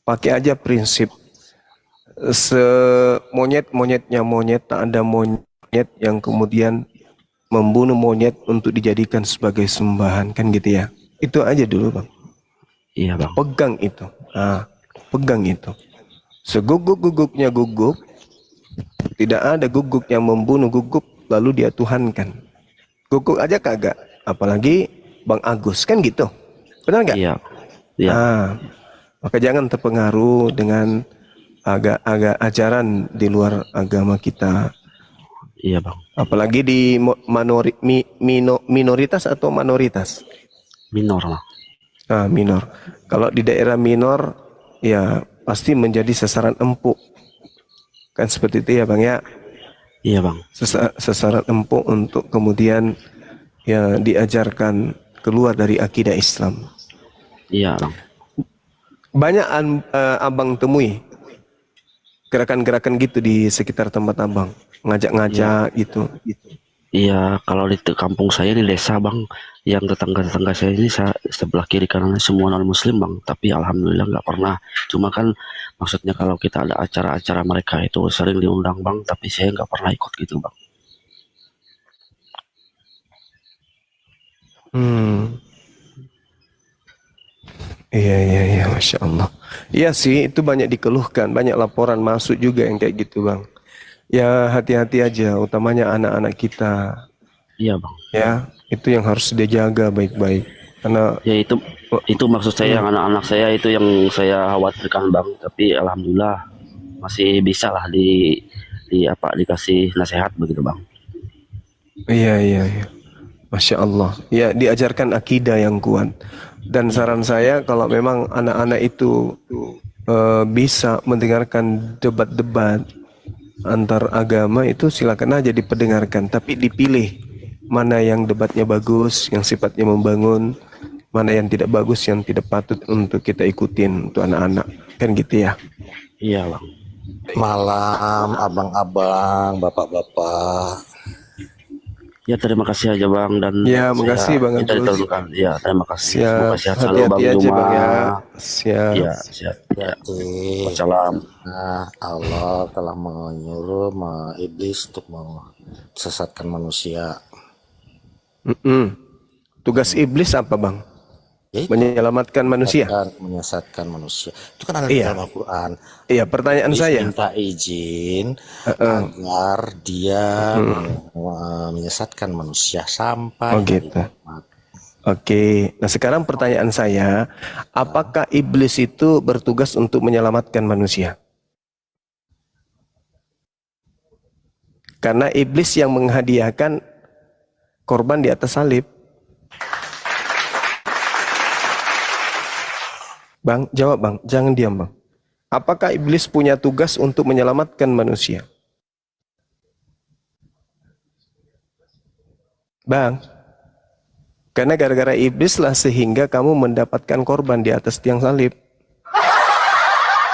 pakai aja prinsip semonyet-monyetnya monyet, tak ada monyet yang kemudian membunuh monyet untuk dijadikan sebagai sembahan, kan gitu ya. Itu aja dulu bang. Iya bang. Pegang itu. Pegang itu. Seguguk-guguknya guguk, tidak ada guguk yang membunuh guguk lalu dia tuhankan. Guguk aja kagak, apalagi Bang Agus, kan gitu. Benar nggak? Iya. Iya. Maka jangan terpengaruh dengan agak ajaran di luar agama kita. Iya bang. Apalagi di minoritas atau minoritas? Minor lah. Minor. Kalau di daerah minor, ya pasti menjadi sasaran empuk. Kan seperti itu ya bang ya. Iya bang. Sasaran empuk untuk kemudian ya diajarkan keluar dari akidah Islam. Iya bang. Banyak abang temui gerakan-gerakan gitu di sekitar tempat abang, ngajak-ngajak gitu. Iya, kalau di kampung saya di desa bang, yang tetangga-tetangga saya ini sebelah kiri kanan semua non muslim bang, tapi alhamdulillah nggak pernah. Cuma kan maksudnya kalau kita ada acara-acara mereka itu sering diundang bang, tapi saya nggak pernah ikut gitu bang. Iya, Masya Allah. Iya sih, itu banyak dikeluhkan, banyak laporan masuk juga yang kayak gitu bang. Ya hati-hati aja, utamanya anak-anak kita. Iya bang. Ya, itu yang harus dia jaga baik-baik. Karena ya itu maksud saya, yang anak-anak saya itu yang saya khawatirkan bang. Tapi alhamdulillah masih bisa lah dikasih nasihat begitu bang. Iya. Masya Allah. Ya, diajarkan akidah yang kuat. Dan saran saya kalau memang anak-anak itu bisa mendengarkan debat-debat antar agama, itu silakan aja diperdengarkan, tapi dipilih mana yang debatnya bagus, yang sifatnya membangun, mana yang tidak bagus, yang tidak patut untuk kita ikutin untuk anak-anak, kan gitu ya. Iya bang. Malam abang-abang, bapak-bapak. Ya terima kasih aja bang, dan ya makasih bang Agus. Ya terima kasih. Siap, Semoga sehat selalu bang hati-hati aja Juma. bang ya. Siap. Ya siap. Ya. Wassalam. Nah, Allah telah menyuruh iblis untuk mesesatkan manusia. Tugas iblis apa bang? Yaitu menyelamatkan manusia. Menyesatkan manusia. Itu kan ada di dalam Al-Quran. Iya, pertanyaan saya. Minta izin agar dia menyesatkan manusia sampai gitu. Oke. Nah sekarang pertanyaan saya, apakah iblis itu bertugas untuk menyelamatkan manusia? Karena iblis yang menghadiahkan korban di atas salib. Bang, jawab bang, jangan diam bang. Apakah iblis punya tugas untuk menyelamatkan manusia? Bang, karena gara-gara iblis lah sehingga kamu mendapatkan korban di atas tiang salib.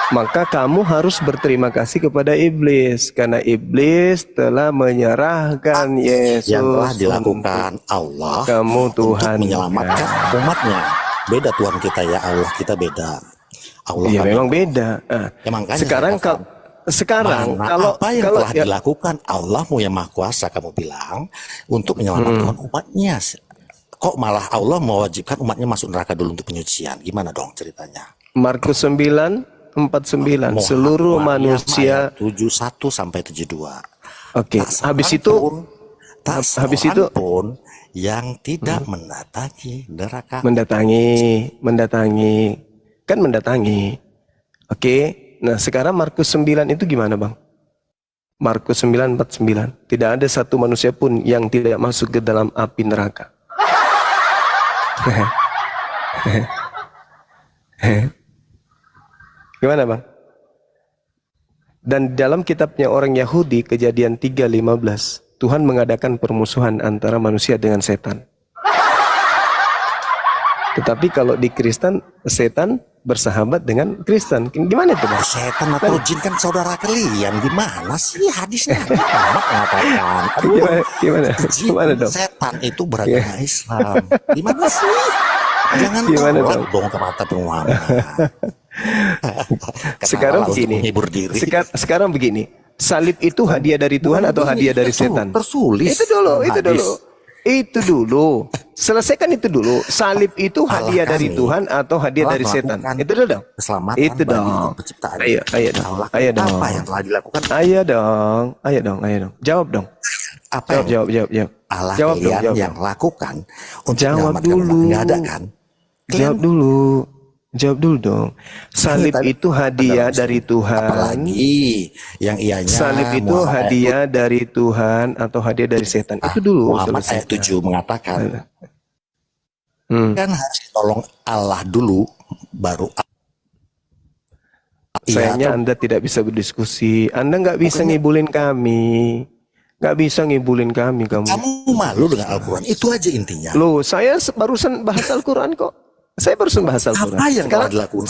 Maka kamu harus berterima kasih kepada iblis, karena iblis telah menyerahkan Yesus yang telah dilakukan Allah kamu Tuhan untuk menyelamatkan umatnya. Beda Tuhan kita ya, Allah kita beda. Allah ya memang beda. Sekarang kalau apa yang telah dilakukan Allahmu yang Maha Kuasa, kamu bilang untuk menyelamatkan umatnya, kok malah Allah mewajibkan umatnya masuk neraka dulu untuk penyucian? Gimana dong ceritanya? Markus 9:49 seluruh manusia 71 sampai 72. Oke. Habis itu pun yang tidak mendatangi neraka. Mendatangi. Oke. Nah, sekarang Markus 9 itu gimana, Bang? Markus 9:49. Tidak ada satu manusia pun yang tidak masuk ke dalam api neraka. Gimana, Bang? Dan dalam kitabnya orang Yahudi, Kejadian 3:15, Tuhan mengadakan permusuhan antara manusia dengan setan. Tetapi kalau di Kristen, setan bersahabat dengan Kristen. Gimana itu, Mas? Setan atau jin kan saudara kalian. Gimana sih hadisnya? Muhammad mengatakan. Aduh, Gimana? jin, Gimana dong? setan itu beragama Islam. Gimana sih? Jangan Gimana tolak dong? dong ke mata Muhammad. Sekarang Ketawa begini. untuk menghibur diri. Sekarang begini. Salib itu hadiah dari Tuhan atau hadiah dari setan? Tersulis. Itu dulu, dalam itu hadis. dulu. Itu dulu. Selesaikan itu dulu. Salib itu Allah hadiah dari kami Tuhan atau hadiah telah dari setan? melakukan Itu dulu dong. Keselamatan Itu bagi dong. penciptaan. Ayo dong. Allah, Ayo dong. apa yang telah dilakukan? Ayo dong. Ayo dong. Jawab dong. Apa Jawab. yang Allah Jawab dong, kalian jawab yang lakukan untuk Jawab menyelamatkan umat? dulu. Nggak ada kan? Jawab dulu. Jawab dulu dong. Salib Tadi itu hadiah ada dari Tuhan. apalagi yang ianya Salib itu Muhammad hadiah dari Tuhan atau hadiah dari setan. Itu dulu Muhammad ayat selesaikan. 7 mengatakan Hmm. kan harus tolong Allah dulu baru Sayangnya Anda tidak bisa berdiskusi. Anda nggak bisa ngibulin kami. Nggak bisa ngibulin kami kamu. kamu malu dengan Al-Quran, itu aja intinya. Loh, saya barusan bahas Al-Quran kok. Saya barusan bahas Al-Quran. Apa yang telah dilakukan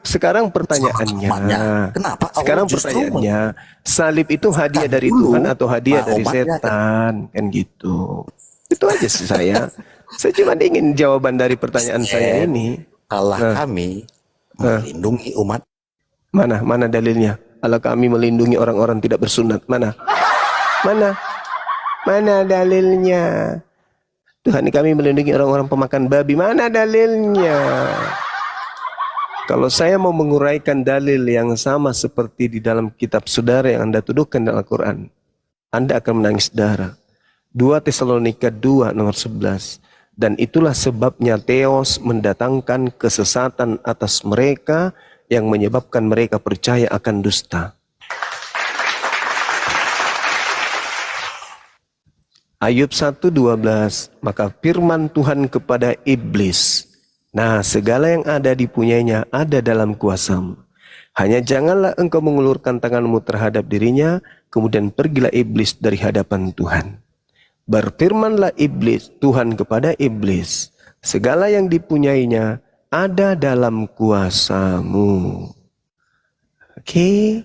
Sekarang pertanyaannya. umatnya? Kenapa Allah Sekarang justru pertanyaannya, salib itu hadiah dari dulu Tuhan atau hadiah dari umatnya setan? Kan gitu. Itu aja sih saya. Saya cuma ingin jawaban dari pertanyaan saya ini. Allah kami melindungi umat. Mana dalilnya? Allah kami melindungi orang-orang tidak bersunat. Mana dalilnya? Tuhan kami melindungi orang-orang pemakan babi. Mana dalilnya? Kalau saya mau menguraikan dalil yang sama seperti di dalam kitab saudara yang Anda tuduhkan dalam Al-Quran, Anda akan menangis darah. 2 Tesalonika 2 nomor 11. Dan itulah sebabnya Theos mendatangkan kesesatan atas mereka yang menyebabkan mereka percaya akan dusta. Ayub 1:12, maka firman Tuhan kepada iblis, nah segala yang ada dipunyainya ada dalam kuasamu. Hanya janganlah engkau mengulurkan tanganmu terhadap dirinya, kemudian pergilah iblis dari hadapan Tuhan. Berfirmanlah iblis, Tuhan kepada iblis, segala yang dipunyainya ada dalam kuasamu. Oke.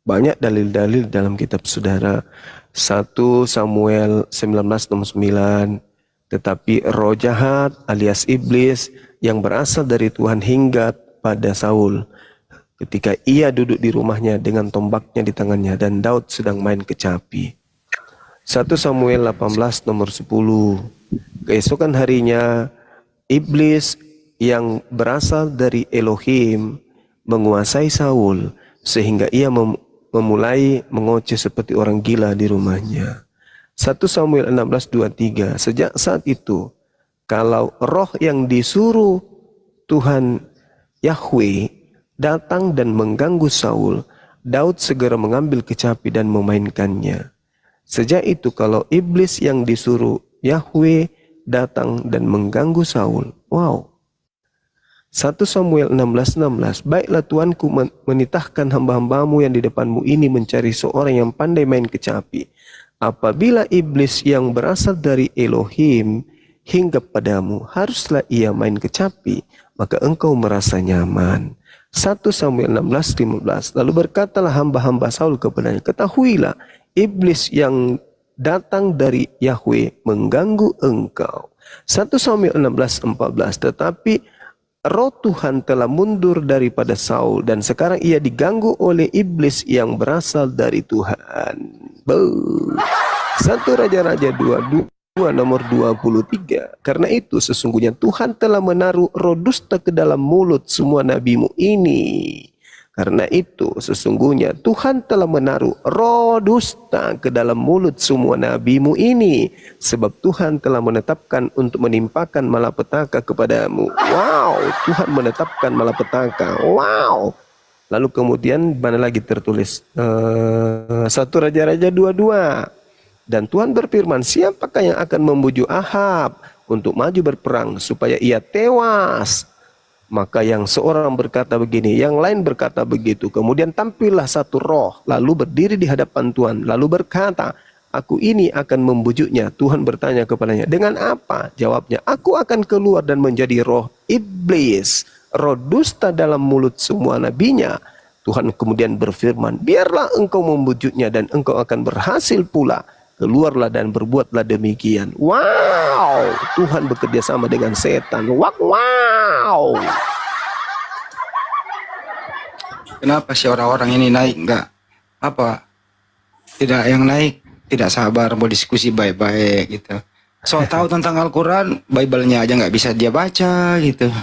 Banyak dalil-dalil dalam kitab saudara. 1 Samuel 19 nomor 9. Tetapi roh jahat alias iblis yang berasal dari Tuhan hingga pada Saul ketika ia duduk di rumahnya dengan tombaknya di tangannya dan Daud sedang main kecapi. 1 Samuel 18 nomor 10. Keesokan harinya iblis yang berasal dari Elohim menguasai Saul sehingga ia memulai mengoceh seperti orang gila di rumahnya. 1 Samuel 16:23. Sejak saat itu, kalau roh yang disuruh Tuhan Yahweh datang dan mengganggu Saul, Daud segera mengambil kecapi dan memainkannya. Sejak itu, kalau iblis yang disuruh Yahweh datang dan mengganggu Saul, wow. 1 Samuel 16:16. Baiklah Tuanku menitahkan hamba-hambamu yang di depanmu ini mencari seorang yang pandai main kecapi. Apabila iblis yang berasal dari Elohim hingga padamu, haruslah ia main kecapi, maka engkau merasa nyaman. 1 Samuel 16:15. Lalu berkatalah hamba-hamba Saul kepadanya, ketahuilah iblis yang datang dari Yahweh mengganggu engkau. 1 Samuel 16:14. Tetapi roh Tuhan telah mundur daripada Saul dan sekarang ia diganggu oleh iblis yang berasal dari Tuhan. 1 Raja-Raja 22 nomor 23. Karena itu sesungguhnya Tuhan telah menaruh roh dusta ke dalam mulut semua nabimu ini. Karena itu sesungguhnya Tuhan telah menaruh roh dusta ke dalam mulut semua nabimu ini. Sebab Tuhan telah menetapkan untuk menimpakan malapetaka kepadamu. Wow, Tuhan menetapkan malapetaka. Wow. Lalu kemudian mana lagi tertulis? 1 Raja-Raja 22. Dan Tuhan berfirman, siapakah yang akan membujuk Ahab untuk maju berperang supaya ia tewas? Maka yang seorang berkata begini, yang lain berkata begitu. Kemudian tampillah satu roh, lalu berdiri di hadapan Tuhan, lalu berkata, aku ini akan membujuknya. Tuhan bertanya kepadanya, dengan apa? Jawabnya, aku akan keluar dan menjadi roh iblis, roh dusta dalam mulut semua nabinya. Tuhan kemudian berfirman, biarlah engkau membujuknya dan engkau akan berhasil pula. Keluarlah dan berbuatlah demikian. Wow, Tuhan bekerja sama dengan setan. Wow. Kenapa sih orang-orang ini naik nggak apa? Tidak yang naik tidak sabar mau diskusi baik-baik gitu. So tahu tentang Al-Quran, Bible-nya aja nggak bisa dia baca gitu.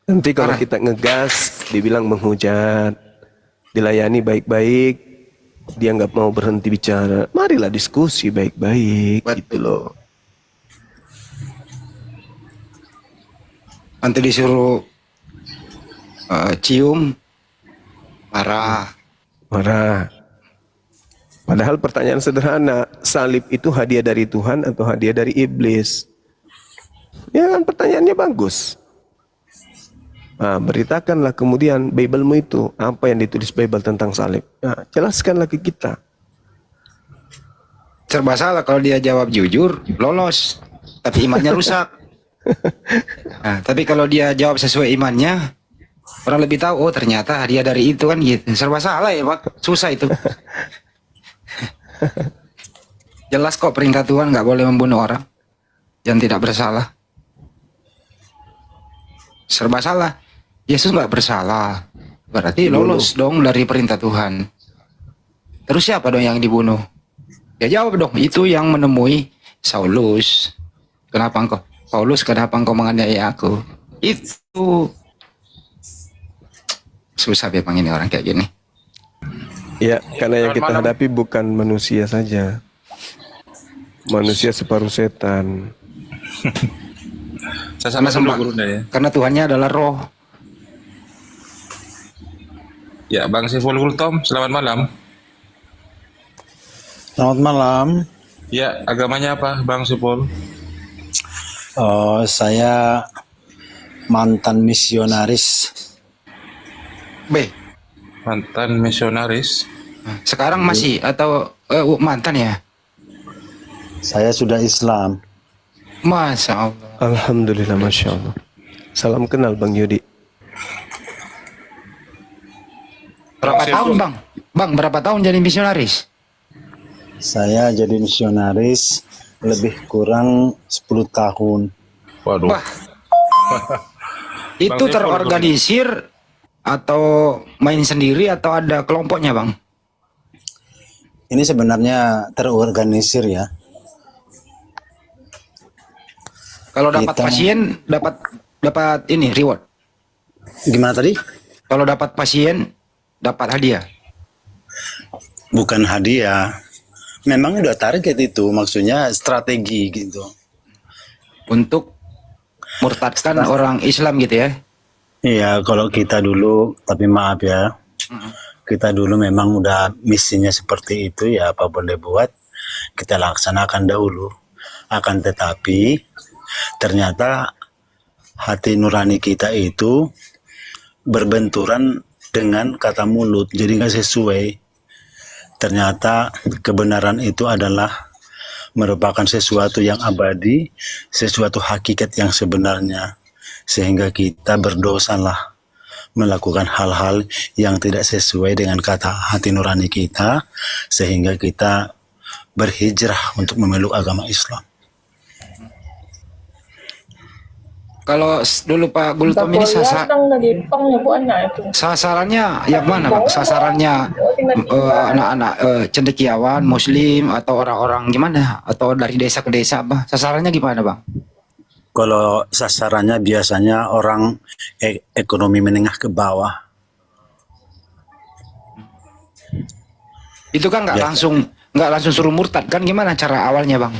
Nanti kalau Parah. kita ngegas, dibilang menghujat, dilayani baik-baik, dia nggak mau berhenti bicara. Marilah diskusi baik-baik, gitu loh. Nanti disuruh cium, marah. Marah. Padahal pertanyaan sederhana, salib itu hadiah dari Tuhan atau hadiah dari iblis? Ya kan pertanyaannya bagus. Nah, beritakanlah kemudian Bible-mu itu, apa yang ditulis Bible tentang salib. Nah, jelaskanlah ke kita. Serba salah kalau dia jawab jujur, lolos. Tapi imannya rusak. Nah, tapi kalau dia jawab sesuai imannya, orang lebih tahu, oh ternyata hadiah dari itu kan gitu. Serba salah ya Pak, susah itu. Jelas kok perintah Tuhan nggak boleh membunuh orang yang tidak bersalah. Serba salah. Yesus nggak bersalah, berarti lolos dong dari perintah Tuhan. Terus siapa dong yang dibunuh? Ya jawab dong, itu yang menemui Saulus. Kenapa engkau, Paulus, kenapa engkau menganiaya aku? Itu susah memang ini orang kayak gini. Ya, karena yang kita hadapi bukan manusia saja. Manusia separuh setan. Saya sama gurunya ya. Karena Tuhannya adalah roh. Ya, Bang Siful Kultom, selamat malam. Selamat malam. Ya, agamanya apa, Bang Siful? Saya mantan misionaris. B. Mantan misionaris. Sekarang masih atau mantan ya? Saya sudah Islam. Masya Allah. Alhamdulillah, Masya Allah. Salam kenal Bang Yudi. Berapa tahun Bang? Bang, berapa tahun jadi misionaris? Saya jadi misionaris lebih kurang 10 tahun. Waduh. Wah. Itu terorganisir atau main sendiri atau ada kelompoknya Bang? Ini sebenarnya terorganisir ya. Kalau dapat Kita- pasien, dapat ini reward. Gimana tadi? Kalau dapat pasien, dapat hadiah. Bukan hadiah. Memang udah target itu, maksudnya strategi gitu. Untuk murtadkan orang Islam gitu ya. Iya, kalau kita dulu, tapi maaf ya, kita dulu memang udah misinya seperti itu ya, apa boleh buat, kita laksanakan dahulu. Akan tetapi, ternyata hati nurani kita itu berbenturan dengan kata mulut, jadi nggak sesuai. Ternyata kebenaran itu adalah merupakan sesuatu yang abadi, sesuatu hakikat yang sebenarnya. Sehingga kita berdosalah melakukan hal-hal yang tidak sesuai dengan kata hati nurani kita, sehingga kita berhijrah untuk memeluk agama Islam. Kalau dulu Pak Gultom ini sasarannya yang mana Bang? Sasarannya anak-anak cendekiawan, muslim atau orang-orang gimana? Atau dari desa ke desa apa? Sasarannya gimana Bang? Kalau sasarannya biasanya orang ekonomi menengah ke bawah. Itu kan nggak langsung suruh murtad kan, gimana cara awalnya Bang?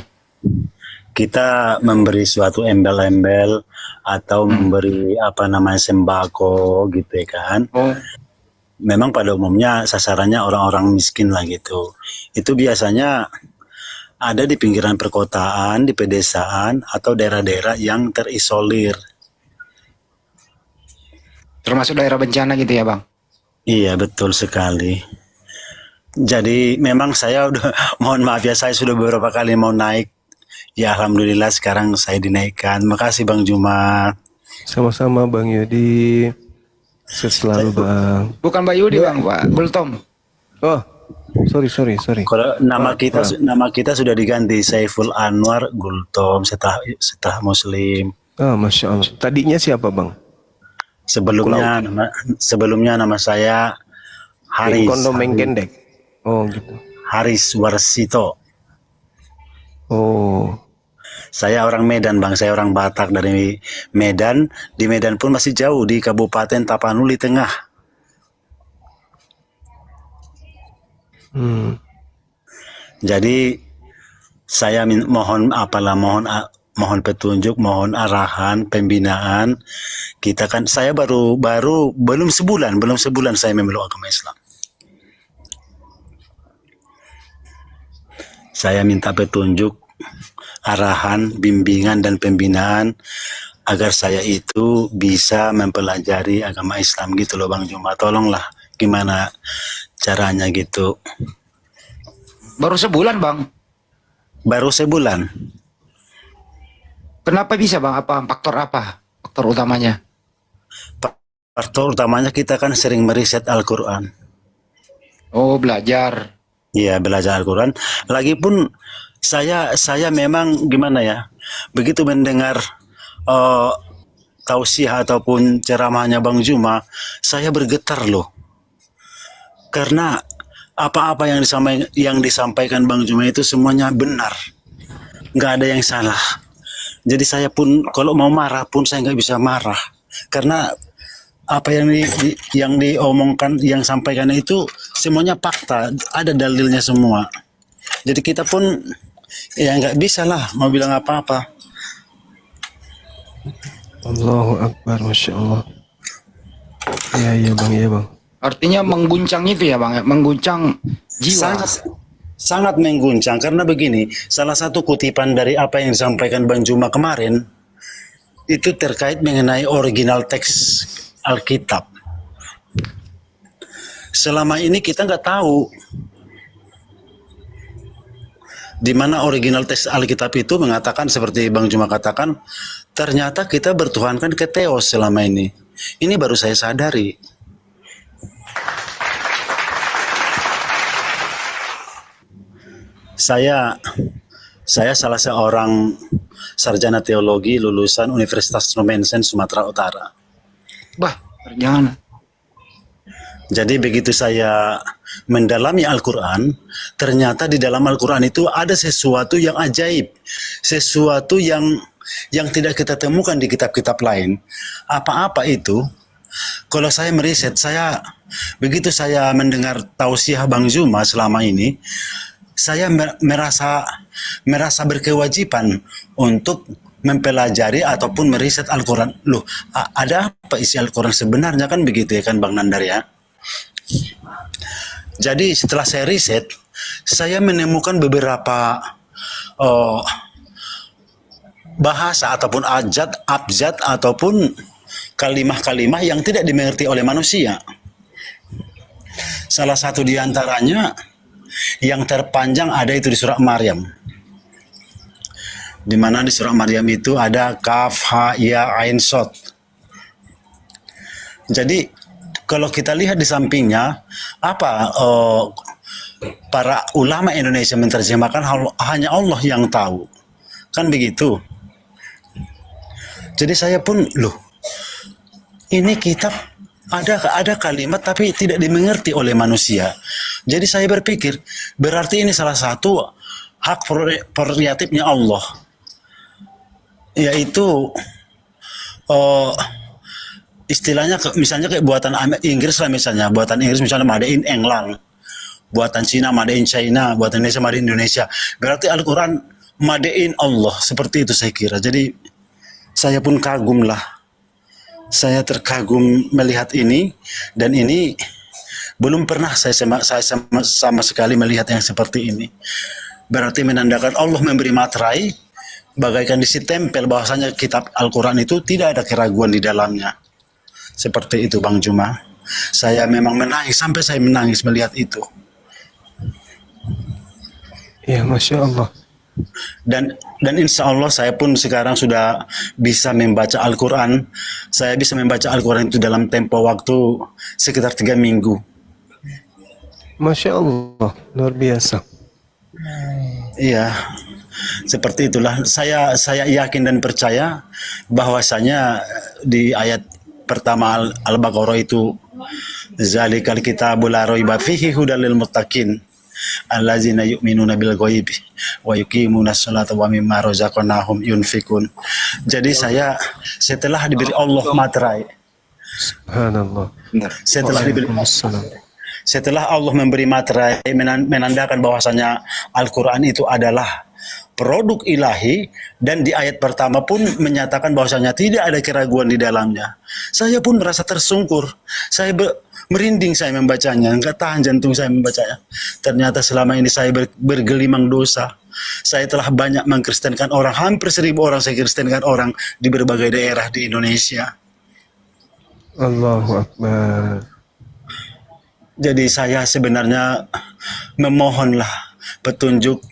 Kita memberi suatu embel-embel atau memberi apa namanya sembako gitu ya kan. Memang pada umumnya sasarannya orang-orang miskin lah gitu. Itu biasanya ada di pinggiran perkotaan, di pedesaan atau daerah-daerah yang terisolir. Termasuk daerah bencana gitu ya Bang? Iya, betul sekali. Jadi memang saya udah, mohon maaf ya, saya sudah beberapa kali mau naik. Ya Alhamdulillah sekarang saya dinaikkan. Makasih Bang Jumat. Sama-sama Bang Yudi. Sukses selalu Bang. Bukan Pak Yudi Bang, Pak Gultom. Oh, sorry. Kalau nama kita sudah diganti Saiful Anwar Gultom setelah Muslim. Ah, Masya Allah. Tadinya siapa Bang? Sebelumnya nama saya Haris. Kondo Menggendek. Oh gitu. Haris Warsito. Oh. Saya orang Medan Bang, saya orang Batak dari Medan. Di Medan pun masih jauh, di Kabupaten Tapanuli Tengah. Jadi saya mohon petunjuk, mohon arahan, pembinaan. Saya belum sebulan saya memeluk agama Islam. Saya minta petunjuk, arahan, bimbingan dan pembinaan agar saya itu bisa mempelajari agama Islam gitu loh Bang Juma. Tolonglah gimana caranya gitu. Baru sebulan Bang? Baru sebulan. Kenapa bisa Bang? Faktor apa? Faktor utamanya? Faktor utamanya kita kan sering meriset Al-Quran. Oh, belajar. Iya, belajar Al-Quran. Lagipun saya memang gimana ya, begitu mendengar tausiah ataupun ceramahnya Bang Juma, saya bergetar loh. Karena apa-apa yang disampaikan Bang Juma itu semuanya benar. Nggak ada yang salah. Jadi saya pun kalau mau marah pun saya nggak bisa marah. Karena apa yang diomongkan, yang sampaikan itu semuanya fakta, ada dalilnya semua. Jadi kita pun ya nggak bisa lah mau bilang apa-apa. Allahu Akbar, Masya Allah. Iya Bang. Artinya mengguncang itu ya Bang, mengguncang jiwa. Sangat mengguncang karena begini, salah satu kutipan dari apa yang disampaikan Bang Juma kemarin itu terkait mengenai original teks Alkitab. Selama ini kita nggak tahu di mana original teks Alkitab itu mengatakan seperti Bang Juma katakan, ternyata kita bertuhankan ke Theos selama ini. Ini baru saya sadari. Saya salah seorang sarjana teologi lulusan Universitas Nomensen Sumatera Utara. Bah, sarjana. Jadi begitu saya mendalami Al-Quran, ternyata di dalam Al-Quran itu ada sesuatu yang ajaib, sesuatu yang tidak kita temukan di kitab-kitab lain. Apa-apa itu? Kalau saya meriset, begitu saya mendengar tausiah Bang Juma selama ini, saya merasa berkewajiban untuk mempelajari ataupun meriset Al-Quran. Loh, ada apa isi Al-Quran sebenarnya, kan begitu ya kan Bang Nandar ya? Jadi setelah saya riset, saya menemukan beberapa bahasa ataupun abjad ataupun kalimah-kalimah yang tidak dimengerti oleh manusia. Salah satu di antaranya yang terpanjang ada itu di surah Maryam. Di mana di surah Maryam itu ada kaf, ha, ya, ain, sod. Jadi kalau kita lihat di sampingnya, para ulama Indonesia menerjemahkan hanya Allah yang tahu. Kan begitu. Jadi saya pun, ini kitab ada kalimat tapi tidak dimengerti oleh manusia. Jadi saya berpikir, berarti ini salah satu hak prerogatifnya Allah, yaitu istilahnya misalnya kayak buatan Inggris lah, misalnya buatan Inggris misalnya made in England, buatan Cina made in China, buatan Indonesia made in Indonesia. Berarti Al-Quran made in Allah, seperti itu saya kira. Jadi saya pun kagum lah. Saya terkagum melihat ini, dan ini belum pernah saya sama sekali melihat yang seperti ini. Berarti menandakan Allah memberi materai bagaikan disi tempel bahwasanya kitab Al-Quran itu tidak ada keraguan di dalamnya. Seperti itu Bang Juma. Saya memang menangis, sampai saya menangis melihat itu. Ya, Masya Allah. Dan insya Allah saya pun sekarang sudah bisa membaca Al-Quran. Saya bisa membaca Al-Quran itu dalam tempo waktu sekitar 3 minggu. Masya Allah, luar biasa. Iya, seperti itulah. Saya yakin dan percaya bahwasanya di ayat pertama Al-Baqarah itu, zalikal kitabul la raiba fihi hudal lil muttaqin allazina yu'minuna bil ghaibi wa yuqimuna sholata wa mimma razaqnahum yunfikun. Jadi saya setelah diberi Allah materai, Subhanallah. setelah Allah memberi materai menandakan bahwasanya Al-Quran itu adalah produk ilahi, dan di ayat pertama pun menyatakan bahwasanya tidak ada keraguan di dalamnya. Saya pun merasa tersungkur. Saya merinding saya membacanya, enggak tahan jantung saya membacanya. Ternyata selama ini saya bergelimang dosa. Saya telah banyak mengkristenkan orang, hampir 1000 orang saya kristenkan orang di berbagai daerah di Indonesia. Allahu Akbar. Jadi saya sebenarnya memohonlah petunjuk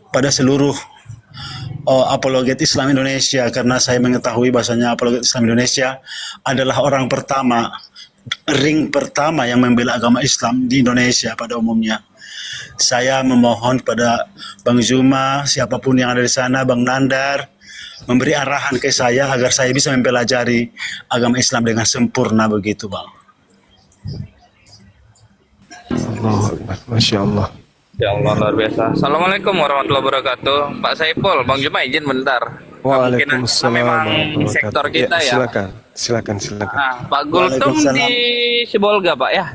pada seluruh apologet Islam Indonesia, karena saya mengetahui bahasanya apologet Islam Indonesia adalah orang pertama, ring pertama yang membela agama Islam di Indonesia pada umumnya. Saya memohon pada Bang Zuma, siapapun yang ada di sana, Bang Nandar, memberi arahan ke saya agar saya bisa mempelajari agama Islam dengan sempurna begitu, Bang. Allahu Akbar, Masya Allah. Ya Allah, luar biasa. Assalamualaikum warahmatullahi wabarakatuh. Pak Saiful, Bang Juma izin bentar. Waalaikumsalam. Memang sektor kita ya. Silakan. Nah, Pak Gultum di Sibolga, Pak ya.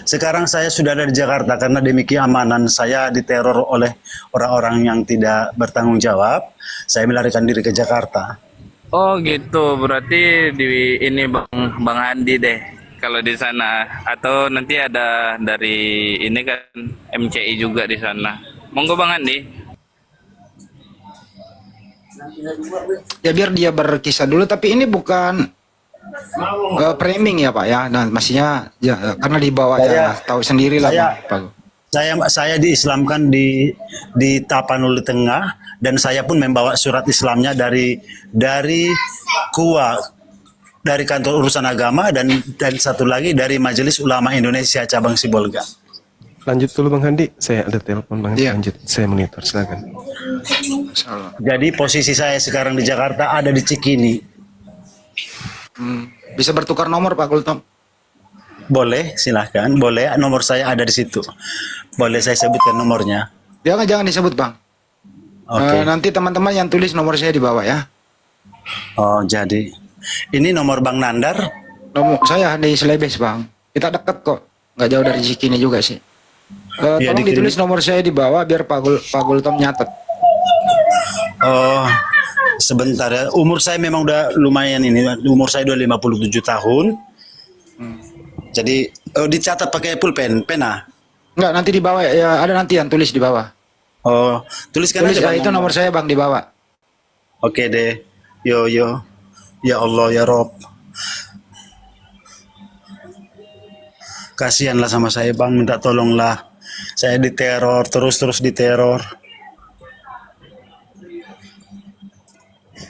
Sekarang saya sudah ada di Jakarta karena demi keamanan saya diteror oleh orang-orang yang tidak bertanggung jawab. Saya melarikan diri ke Jakarta. Oh gitu, berarti di ini Bang Andi deh. Kalau di sana, atau nanti ada dari ini kan MCI juga di sana. Monggo Bang Andi. Ya biar dia berkisah dulu, tapi ini bukan framing ya Pak ya. Nah, maksudnya ya, karena dibawa ya tahu sendiri lah Pak. Saya diislamkan di Tapanuli Tengah, dan saya pun membawa surat Islamnya dari KUA, dari kantor urusan agama, dan satu lagi dari Majelis Ulama Indonesia cabang Sibolga. Lanjut dulu Bang Handi, saya ada telepon Bang. Lanjut, saya monitor, silakan. Jadi posisi saya sekarang di Jakarta ada di Cikini. Bisa bertukar nomor Pak Gultom? Boleh, silahkan. Boleh, nomor saya ada di situ. Boleh saya sebutkan nomornya? Jangan disebut Bang. Oke. Nanti teman-teman yang tulis nomor saya di bawah ya. Oh, jadi ini nomor Bang Nandar? Nomor saya di Selebes Bang. Kita dekat kok, nggak jauh dari Cikini juga sih. Tolong ditulis nomor saya di bawah biar Pak Gultom nyatet. Oh, sebentar ya. Umur saya memang udah lumayan ini. Umur saya udah 57 tahun. Jadi dicatat pakai pulpen, pena? Enggak, nanti di bawah ya, ada nanti yang tulis di bawah. Oh, tuliskan aja Bang. Itu nomor saya Bang di bawah. Oke deh. Yo. Ya Allah ya Rob. Kasihanlah sama saya Bang, minta tolonglah. Saya diteror, terus diteror.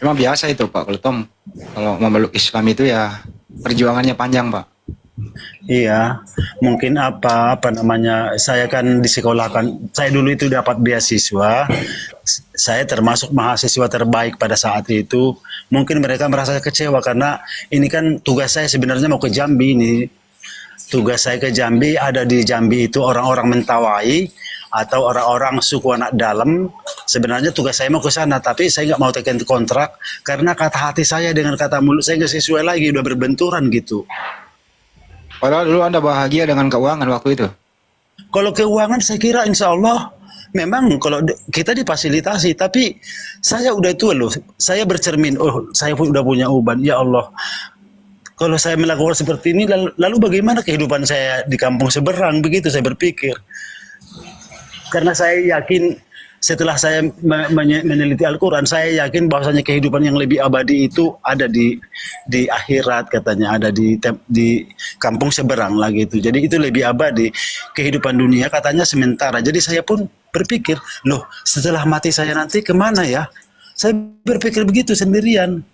Memang biasa itu Pak Gultom. Kalau memeluk Islam itu ya perjuangannya panjang Pak. Iya, mungkin apa namanya, saya kan disekolahkan, saya dulu itu dapat beasiswa, saya termasuk mahasiswa terbaik pada saat itu. Mungkin mereka merasa kecewa karena ini kan tugas saya sebenarnya mau ke Jambi ini. Tugas saya ke Jambi, ada di Jambi itu orang-orang Mentawai atau orang-orang suku anak dalam. Sebenarnya tugas saya mau ke sana, tapi saya nggak mau tekan kontrak karena kata hati saya dengan kata mulut saya nggak sesuai lagi, udah berbenturan gitu. Padahal dulu Anda bahagia dengan keuangan waktu itu. Kalau keuangan saya kira insya Allah memang kalau kita difasilitasi, tapi saya udah tua loh. Saya bercermin, oh saya pun udah punya uban, ya Allah. Kalau saya melakukan seperti ini, lalu bagaimana kehidupan saya di kampung seberang? Begitu saya berpikir. Karena saya yakin setelah saya meneliti Al-Quran, saya yakin bahwasanya kehidupan yang lebih abadi itu ada di akhirat, katanya ada di kampung seberang lagi itu. Jadi itu lebih abadi. Kehidupan dunia katanya sementara. Jadi saya pun berpikir, loh setelah mati saya nanti kemana ya? Saya berpikir begitu sendirian.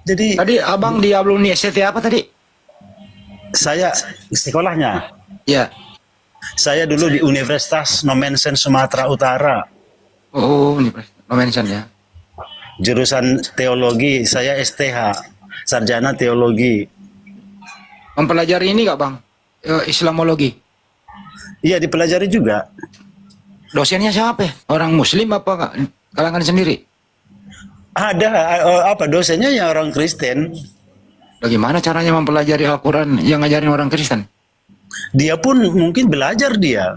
Jadi Tadi abang di alumni SCT apa tadi? saya sekolahnya, Ya. saya dulu di Universitas Nomensen Sumatera Utara. Oh, ini no mention ya. Jurusan teologi, saya STH, sarjana teologi. Mempelajari ini nggak bang? Islamologi. Iya, dipelajari juga. Dosennya siapa ya? Orang Muslim apa kalangan sendiri? Ada dosennya ya orang Kristen. Bagaimana caranya mempelajari Al-Quran yang ngajarin orang Kristen? Dia pun mungkin belajar dia.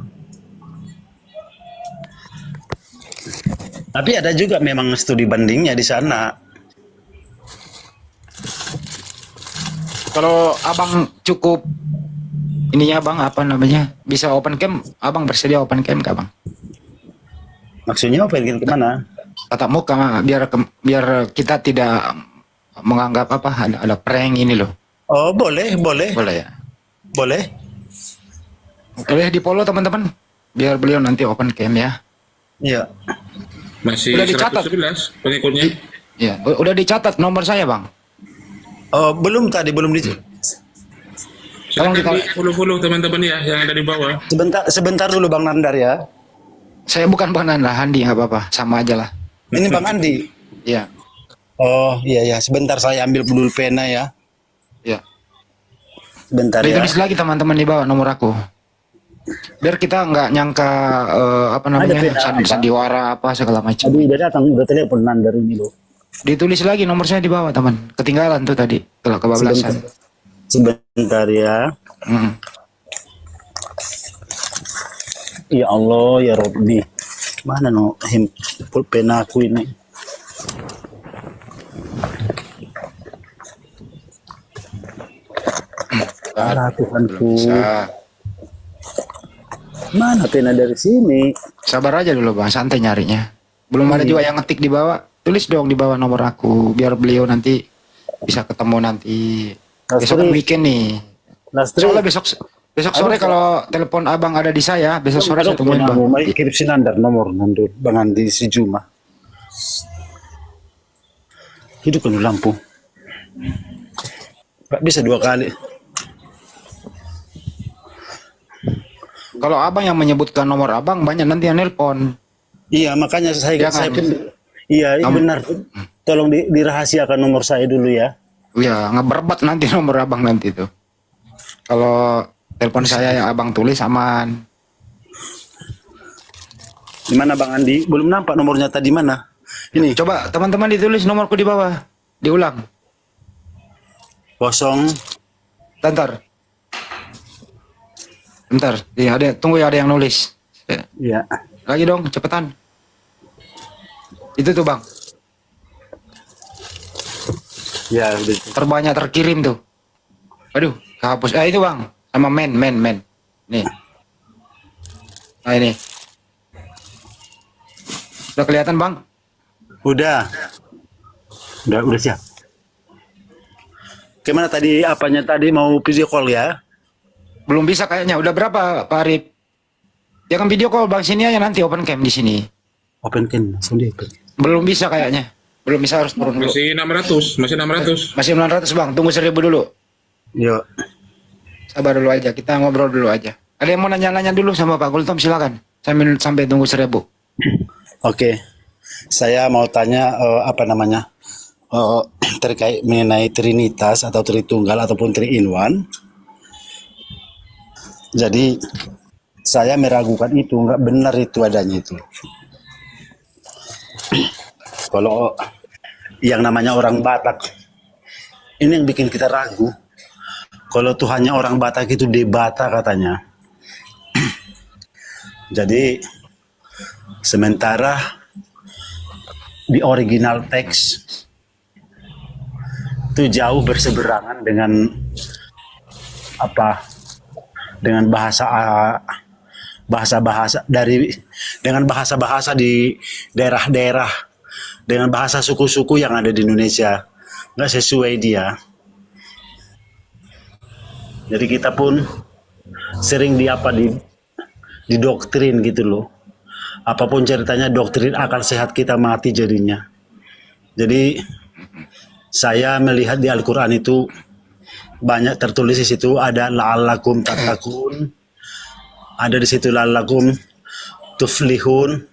Tapi ada juga memang studi bandingnya di sana. Kalau abang cukup ininya bang apa namanya bisa open camp, abang bersedia open camp nggak bang? Maksudnya apa? Kemana? Tatap muka biar kita tidak menganggap apa ada prank ini loh. Oh boleh. Boleh ya. Boleh. Boleh di follow teman-teman biar beliau nanti open camp ya. Iya. Masih Udah dicatat. 111 pengikutnya. Ya, udah dicatat nomor saya bang. Oh belum di. Tolong Silakan kita- di follow teman-teman ya yang ada di bawah. Sebentar dulu Bang Nandar ya. Saya bukan bang Nanda, Handi nggak apa-apa, sama aja lah. Ini Bang Andi. Iya, Oh iya, sebentar saya ambil dulu pena ya. iya. Sebentar ya. Ditulis lagi teman-teman di bawah nomor aku. Biar kita nggak nyangka apa namanya beda. sandiwara apa segala macam. Tadi udah datang, udah telepon Nandar ini loh. Ditulis lagi nomor saya di bawah teman. Ketinggalan tuh tadi kalau kebablasan. Sebentar ya. Mm. Ya Allah ya Robbi. Mana no pena aku ini? Alah Tuhanku. Bisa. Mana pena dari sini? Sabar aja dulu bang, santai nyarinya. Belum ada juga yang ngetik di bawah. Tulis dong di bawah nomor aku, biar beliau nanti bisa ketemu nanti. Besok kan weekend nih. Lastri. Soalnya besok sore kalau telepon abang ada di saya, besok sore saya temuin bang. Mau kirim si Nandar nomor Nandar Bang Andi si Juma. Hidup penuh lampu. Gak bisa 2 kali. Kalau abang yang menyebutkan nomor abang, banyak nanti yang nelpon. Iya, makanya saya Jangan. pun iya benar. Tolong dirahasiakan nomor saya dulu ya. Ya, ngeberbat nanti nomor abang nanti tuh. Kalau telepon saya yang abang tulis aman. Di mana Bang Andi? Belum nampak nomornya tadi mana? Ini Coba teman-teman ditulis nomorku di bawah. Diulang. 0. Bentar. Iya, tunggu ya, ada yang nulis. Iya. Lagi dong, cepetan. Itu tuh bang, Ya, udah. terbanyak terkirim tuh. Aduh, kehapus. Itu bang, sama men. Nih. Nah ini. Udah kelihatan bang? Udah siap. Gimana tadi apanya tadi mau video call ya? Belum bisa kayaknya. Udah berapa Pak Arif? Jangan video call bang, sini aja nanti open cam di sini. Open cam langsung deh. Belum bisa kayaknya. Belum bisa, harus turun dulu. Masih 600. Masih 900 bang, tunggu 1000 dulu. Yuk. Sabar dulu aja, kita ngobrol dulu aja. Ada yang mau nanya-nanya dulu sama Pak Gultom, silakan. Sampai tunggu 1000. Oke. Saya mau tanya terkait mengenai Trinitas atau Tritunggal ataupun Three in One. Jadi saya meragukan itu, nggak benar itu adanya itu. Kalau yang namanya orang Batak, ini yang bikin kita ragu. Kalau Tuhannya orang Batak itu Debata katanya. Jadi sementara di original teks itu jauh berseberangan dengan bahasa dari dengan bahasa-bahasa di daerah-daerah, dengan bahasa suku-suku yang ada di Indonesia. Nggak sesuai dia. Jadi kita pun sering didoktrin gitu loh. Apapun ceritanya doktrin akal sehat kita mati jadinya. Jadi saya melihat di Al-Quran itu banyak tertulis di situ ada la'allakum tattaqun, ada di situ la'allakum tuflihun,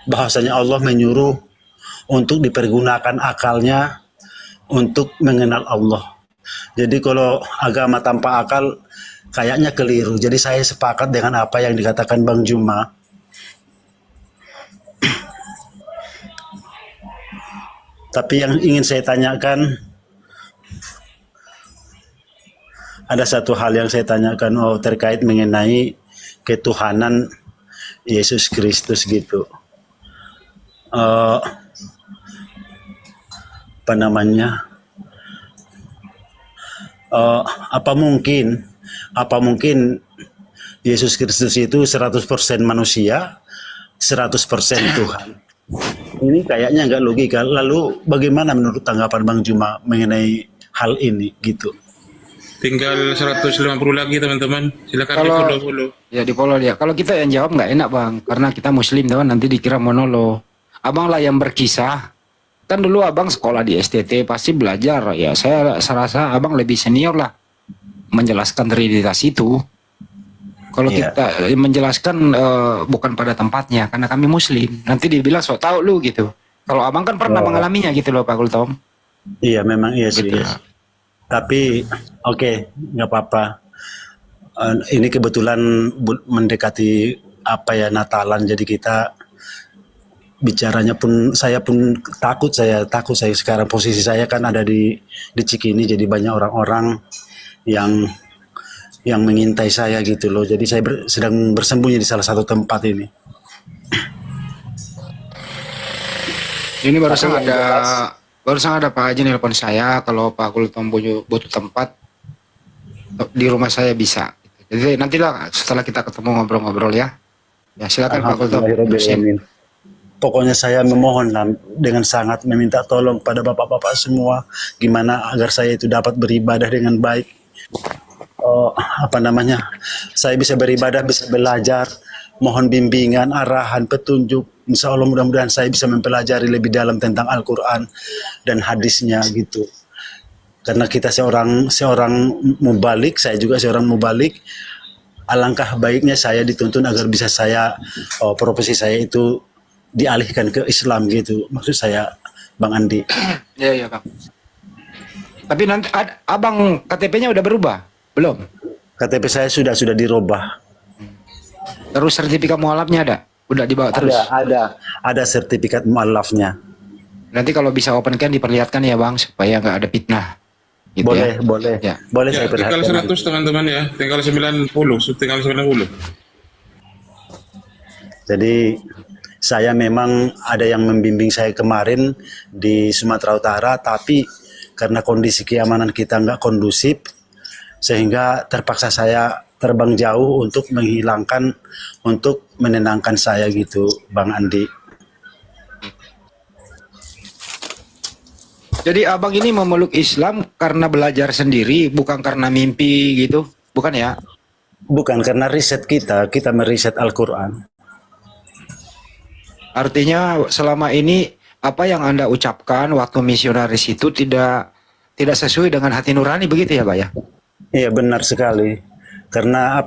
bahwasanya Allah menyuruh untuk dipergunakan akalnya untuk mengenal Allah. Jadi kalau agama tanpa akal kayaknya keliru. Jadi saya sepakat dengan apa yang dikatakan Bang Juma. Tapi yang ingin saya tanyakan, ada satu hal yang saya tanyakan terkait mengenai ketuhanan Yesus Kristus gitu. Apa namanya? Apa mungkin Yesus Kristus itu 100% manusia, 100% Tuhan? Ini kayaknya nggak logika. Lalu bagaimana menurut tanggapan Bang Juma mengenai hal ini gitu? Tinggal 150 lagi teman-teman. Silakan Kalau di follow. ya di follow dia. Kalau kita yang jawab nggak enak bang, karena kita Muslim teman, nanti dikira monolog. Abang lah yang berkisah. Kan dulu abang sekolah di STT pasti belajar. Ya saya rasa abang lebih senior lah menjelaskan trinitas itu. Kalau kita menjelaskan bukan pada tempatnya, karena kami Muslim. Nanti dibilang sok tahu lu gitu. Kalau abang kan pernah mengalaminya gitu loh Pak Gultom. Iya memang iya sih. Gitu. Tapi oke, nggak apa-apa. Ini kebetulan mendekati Natalan, jadi kita bicaranya pun saya takut saya sekarang posisi saya kan ada di Cikini, jadi banyak orang-orang yang mengintai saya gitu loh. Jadi saya sedang bersembunyi di salah satu tempat ini. Ini barusan ada Pak Haji nelpon saya kalau Pak Gultom butuh tempat di rumah saya bisa. Jadi nantilah setelah kita ketemu ngobrol-ngobrol ya. Ya silakan Pak Gultom. Pokoknya saya memohon dengan sangat meminta tolong pada bapak-bapak semua gimana agar saya itu dapat beribadah dengan baik. Saya bisa beribadah, bisa belajar, mohon bimbingan, arahan, petunjuk. Insya Allah mudah-mudahan saya bisa mempelajari lebih dalam tentang Al-Quran dan hadisnya gitu. Karena kita seorang mubalik, saya juga seorang mubalik. Alangkah baiknya saya dituntun agar bisa profesi saya itu dialihkan ke Islam gitu. Maksud saya Bang Andi. Iya Bang. Tapi nanti abang KTP-nya udah berubah? Belum? KTP saya sudah dirubah. Terus sertifikat mualafnya ada? Udah dibawa terus? Ada sertifikat mualafnya. Nanti kalau bisa open cam diperlihatkan ya Bang, supaya nggak ada fitnah. Gitu boleh. Ya. Boleh Ya, saya tinggal perhatikan. 100 teman-teman ya. Tinggal 90. Jadi saya memang ada yang membimbing saya kemarin di Sumatera Utara, tapi karena kondisi keamanan kita nggak kondusif, sehingga terpaksa saya terbang jauh untuk menenangkan saya gitu, Bang Andi. Jadi abang ini memeluk Islam karena belajar sendiri, bukan karena mimpi gitu, bukan ya? Bukan, karena riset kita meriset Al-Quran. Artinya selama ini apa yang Anda ucapkan waktu misionaris itu tidak sesuai dengan hati nurani, begitu ya Pak ya? Iya benar sekali. Karena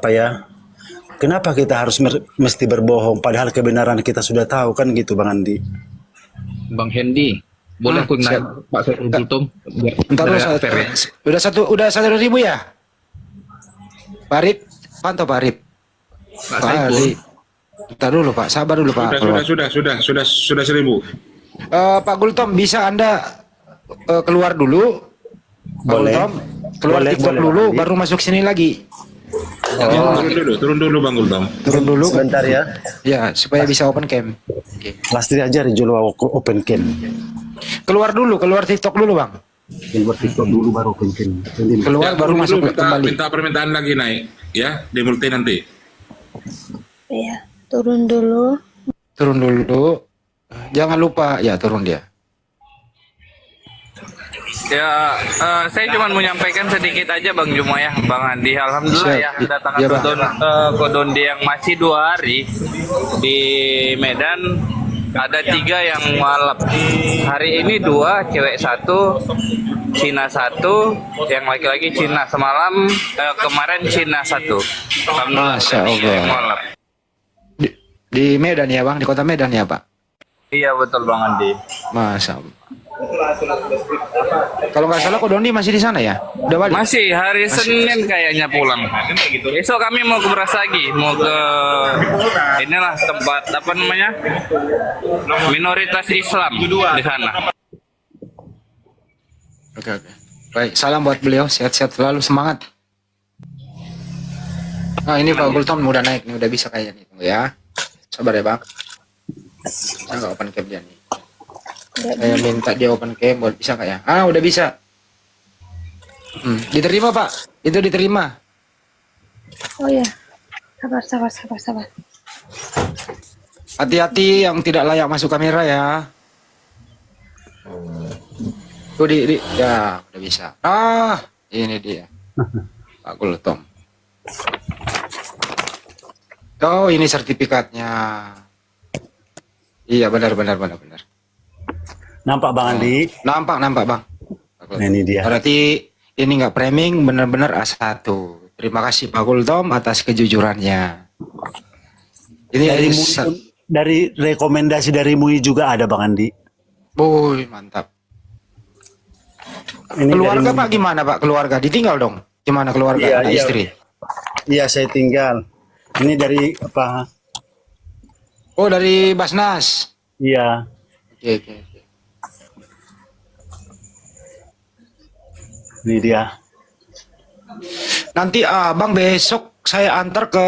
kenapa kita harus mesti berbohong padahal kebenaran kita sudah tahu kan gitu Bang Andi. Bang Hendy, boleh aku naik Pak Saiful Gultom? Udah 1.000 ya? Pak Arif, pantau Pak Arif. Pak Saiful. Bentar dulu Pak, sabar dulu Pak. Sudah 1.000. Pak Gultom, bisa Anda keluar dulu? Boleh. Gultom, keluar TikTok dulu, baru masuk sini lagi. Turun dulu Bang Gultom. Turun dulu. Sebentar ya. Ya, supaya bisa open cam. Oke. Lastri aja Rijul open cam. Keluar TikTok dulu Bang. Keluar TikTok dulu baru open cam. Keluar baru masuk kembali. Minta permintaan lagi naik ya, di multi nanti. Iya, turun dulu Turun dulu. Jangan lupa ya turun dia. Ya, saya cuma menyampaikan sedikit aja Bang Juma ya, Bang Andi. Alhamdulillah Siap. ya, kedatangan Ya, Bang. Kodondi yang masih 2 hari di Medan, ada 3 yang mualaf. Hari ini 2, cewek 1, Cina 1, yang laki-laki Cina. Semalam kemarin Cina 1. Alhamdulillah. Masya ada 3 Allah. yang mualaf. Di Medan ya Bang, di kota Medan ya Pak. Iya betul Bang Andi. Masya Allah. Kalau nggak salah Kodondi masih di sana ya? Udah balik? Masih hari Senin kayaknya pulang. Besok kami mau ke Brastagi, mau ke inilah tempat apa namanya minoritas Islam di sana. Oke. Baik, salam buat beliau, sehat-sehat selalu, semangat. Nah ini Pak Gultom udah naik nih, udah bisa kayaknya nih, tunggu ya. Sabar ya Bang. Saya nggak open cam dia nih. Saya minta dia open cam, buat bisa nggak ya? Udah bisa. Diterima Pak, itu diterima. Oh ya, sabar. Hati-hati yang tidak layak masuk kamera ya. Tuh ya udah bisa. Ini dia. Pak Gultom. Oh ini sertifikatnya. Iya benar. Nampak Bang Andi? Nampak Bang. Nah, ini dia. Berarti ini nggak framing, benar-benar A1. Terima kasih Pak Gultom atas kejujurannya. Ini Dari rekomendasi dari MUI juga ada Bang Andi. Boy, mantap. Ini Keluarga dari Pak gimana Pak? Keluarga ditinggal dong? Gimana keluarga? Anak istri? Iya saya tinggal. Ini dari apa? Oh dari Basnas. Iya. Oke. Ini dia. Nanti Abang besok saya antar ke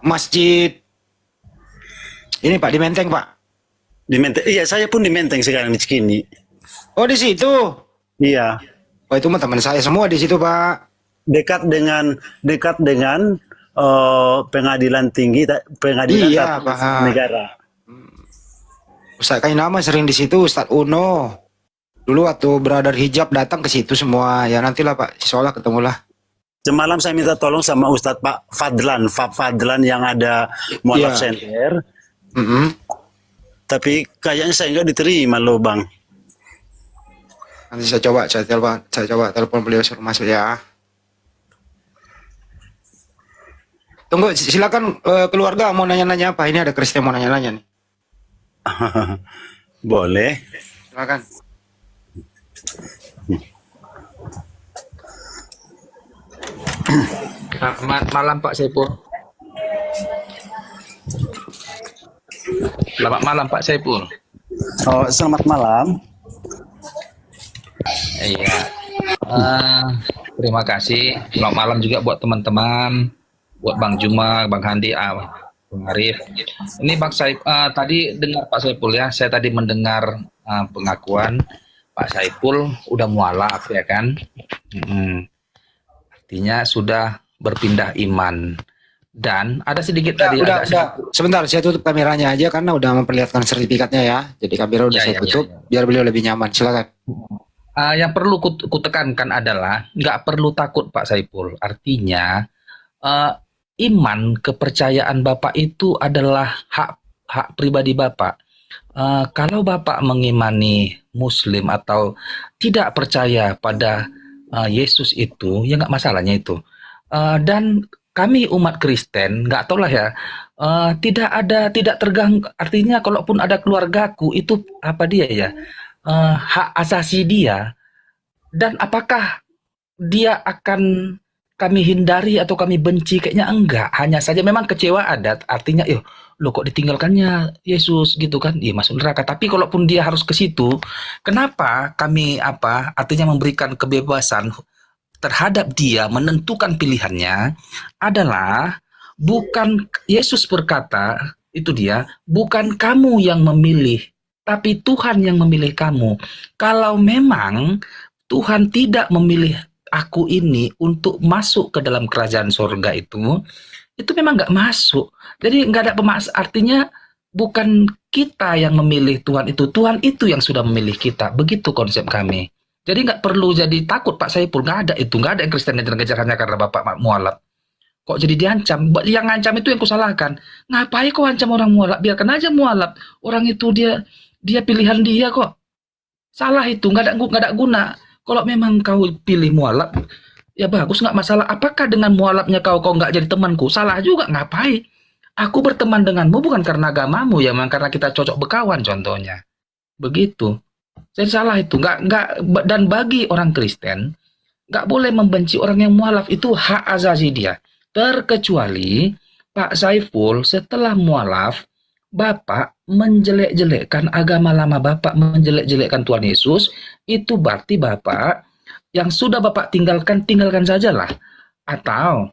masjid ini Pak di Menteng Pak. Di Menteng. Iya saya pun di Menteng sekarang di Cikini. Oh di situ. Iya. Oh itu mah teman saya semua di situ Pak. Dekat dengan pengadilan tinggi, pengadilan Iya, Pak. negara. Ustaz Kainama sering di situ, Ustaz Uno. Dulu waktu Brother Hijab datang ke situ semua. Ya nantilah Pak, insyaallah ketemulah. Semalam saya minta tolong sama Ustadz Pak Fadlan yang ada Mualaf Iya. Center. Tapi kayaknya saya nggak diterima loh Bang. Nanti saya coba telepon beliau suruh masuk ya. Tunggu, silakan keluarga mau nanya-nanya apa? Ini ada Kristen mau nanya-nanya nih. Boleh. Silakan. Selamat malam Pak Saipul. Selamat malam Pak Saipul. Oh, selamat malam. Iya. Terima kasih. Selamat malam juga buat teman-teman, buat Bang Juma, Bang Handi, Bang Arif. Ini Bang Saipul, tadi dengar Pak Saipul ya. Saya tadi mendengar pengakuan Pak Saipul udah mualaf ya kan. Artinya sudah berpindah iman. Dan ada sedikit tadi Udah. agak Sebentar, saya tutup kameranya aja karena udah memperlihatkan sertifikatnya ya. Jadi kamera udah saya tutup biar beliau lebih nyaman. Silakan. yang perlu kutekankan adalah nggak perlu takut Pak Saipul. Artinya iman, kepercayaan Bapak itu adalah hak pribadi Bapak. Kalau Bapak mengimani Muslim atau tidak percaya pada Yesus itu, ya nggak masalahnya itu. Dan kami umat Kristen, nggak tahu lah ya, tidak terganggu. Artinya kalaupun ada keluargaku itu apa dia ya, hak asasi dia. Dan apakah dia akan kami hindari atau kami benci? Kayaknya enggak. Hanya saja memang kecewa ada. Artinya, lo kok ditinggalkannya Yesus gitu kan? Masuk neraka. Tapi kalaupun dia harus ke situ, kenapa kami artinya memberikan kebebasan terhadap dia menentukan pilihannya adalah bukan Yesus berkata, itu dia, bukan kamu yang memilih, tapi Tuhan yang memilih kamu. Kalau memang Tuhan tidak memilih aku ini untuk masuk ke dalam kerajaan surga itu, itu memang nggak masuk. Jadi nggak ada artinya bukan kita yang memilih Tuhan itu yang sudah memilih kita. Begitu konsep kami. Jadi nggak perlu jadi takut Pak Saiful, nggak ada itu, nggak ada yang Kristen ngejar hanya karena Bapak mualaf. Kok jadi diancam? Yang ngancam itu yang kusalahkan. Ngapain kok ancam orang mualaf? Biarkan aja mualaf. Orang itu dia pilihan dia kok. Salah itu, nggak ada guna. Kalau memang kau pilih mualaf, ya bagus, nggak masalah. Apakah dengan mualafnya kau nggak jadi temanku? Salah juga, ngapain? Aku berteman denganmu bukan karena agamamu, ya memang karena kita cocok berkawan contohnya. Begitu. Jadi salah itu. Dan bagi orang Kristen, nggak boleh membenci orang yang mualaf, itu hak azazi dia. Terkecuali Pak Saiful setelah mualaf, Bapak menjelek-jelekkan agama lama, Bapak menjelek-jelekkan Tuhan Yesus, itu berarti Bapak yang sudah Bapak tinggalkan sajalah. Atau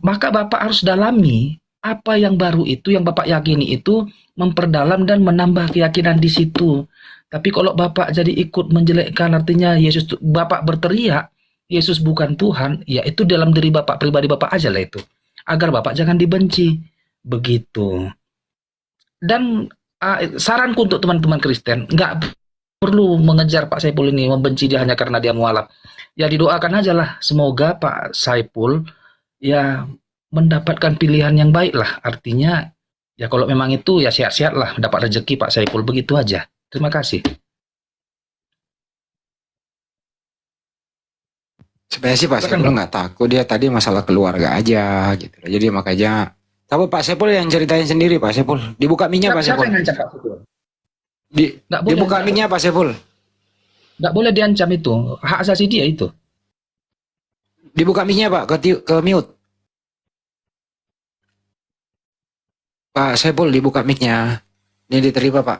maka Bapak harus dalami apa yang baru itu, yang Bapak yakini itu, memperdalam dan menambah keyakinan di situ. Tapi kalau Bapak jadi ikut menjelekkan, artinya Yesus, Bapak berteriak Yesus bukan Tuhan, ya itu dalam diri Bapak, pribadi Bapak aja lah itu. Agar Bapak jangan dibenci. Begitu. Dan saranku untuk teman-teman Kristen, nggak perlu mengejar Pak Saiful ini, membenci dia hanya karena dia mualaf. Ya didoakan aja lah, semoga Pak Saiful ya mendapatkan pilihan yang baik lah. Artinya, ya kalau memang itu ya sehat-sehat lah, dapat rezeki Pak Saiful, begitu aja. Terima kasih. Sebenarnya sih Pak Saiful nggak takut, dia tadi masalah keluarga aja gitu. Jadi makanya, tapi Pak Saiful yang ceritain sendiri Pak Saiful. Dibuka mic-nya Pak Saiful. Siapa yang ngancam Pak Saiful? Dibuka mic-nya Pak Saiful. Nggak boleh diancam itu, hak asasi dia itu. Dibuka mic-nya Pak, ke mute. Pak Saiful dibuka mic-nya. Ini diterima Pak.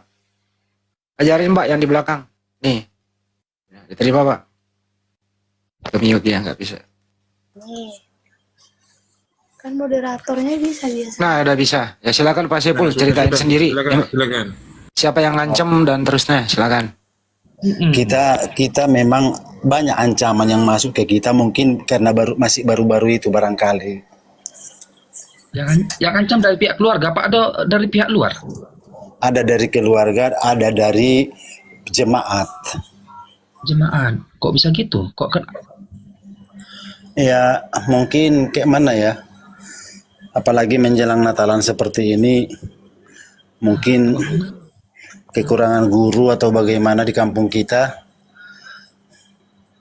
Ajarin Pak yang di belakang. Nih. Diterima Pak. Ke mute dia nggak bisa. Nih. Kan moderatornya bisa biasa. Nah, udah bisa. Ya silakan Pak Saiful ceritain sendiri. Silakan. Siapa yang ngancem dan terusnya, silakan. Kita memang banyak ancaman yang masuk ke kita, mungkin karena masih baru-baru itu barangkali. Yang ancam dari pihak keluarga, Pak, ada dari pihak luar? Ada dari keluarga, ada dari jemaat. Jemaat, kok bisa gitu? Kok kan? Ya mungkin kayak mana ya? Apalagi menjelang Natalan seperti ini, mungkin kekurangan guru atau bagaimana di kampung kita.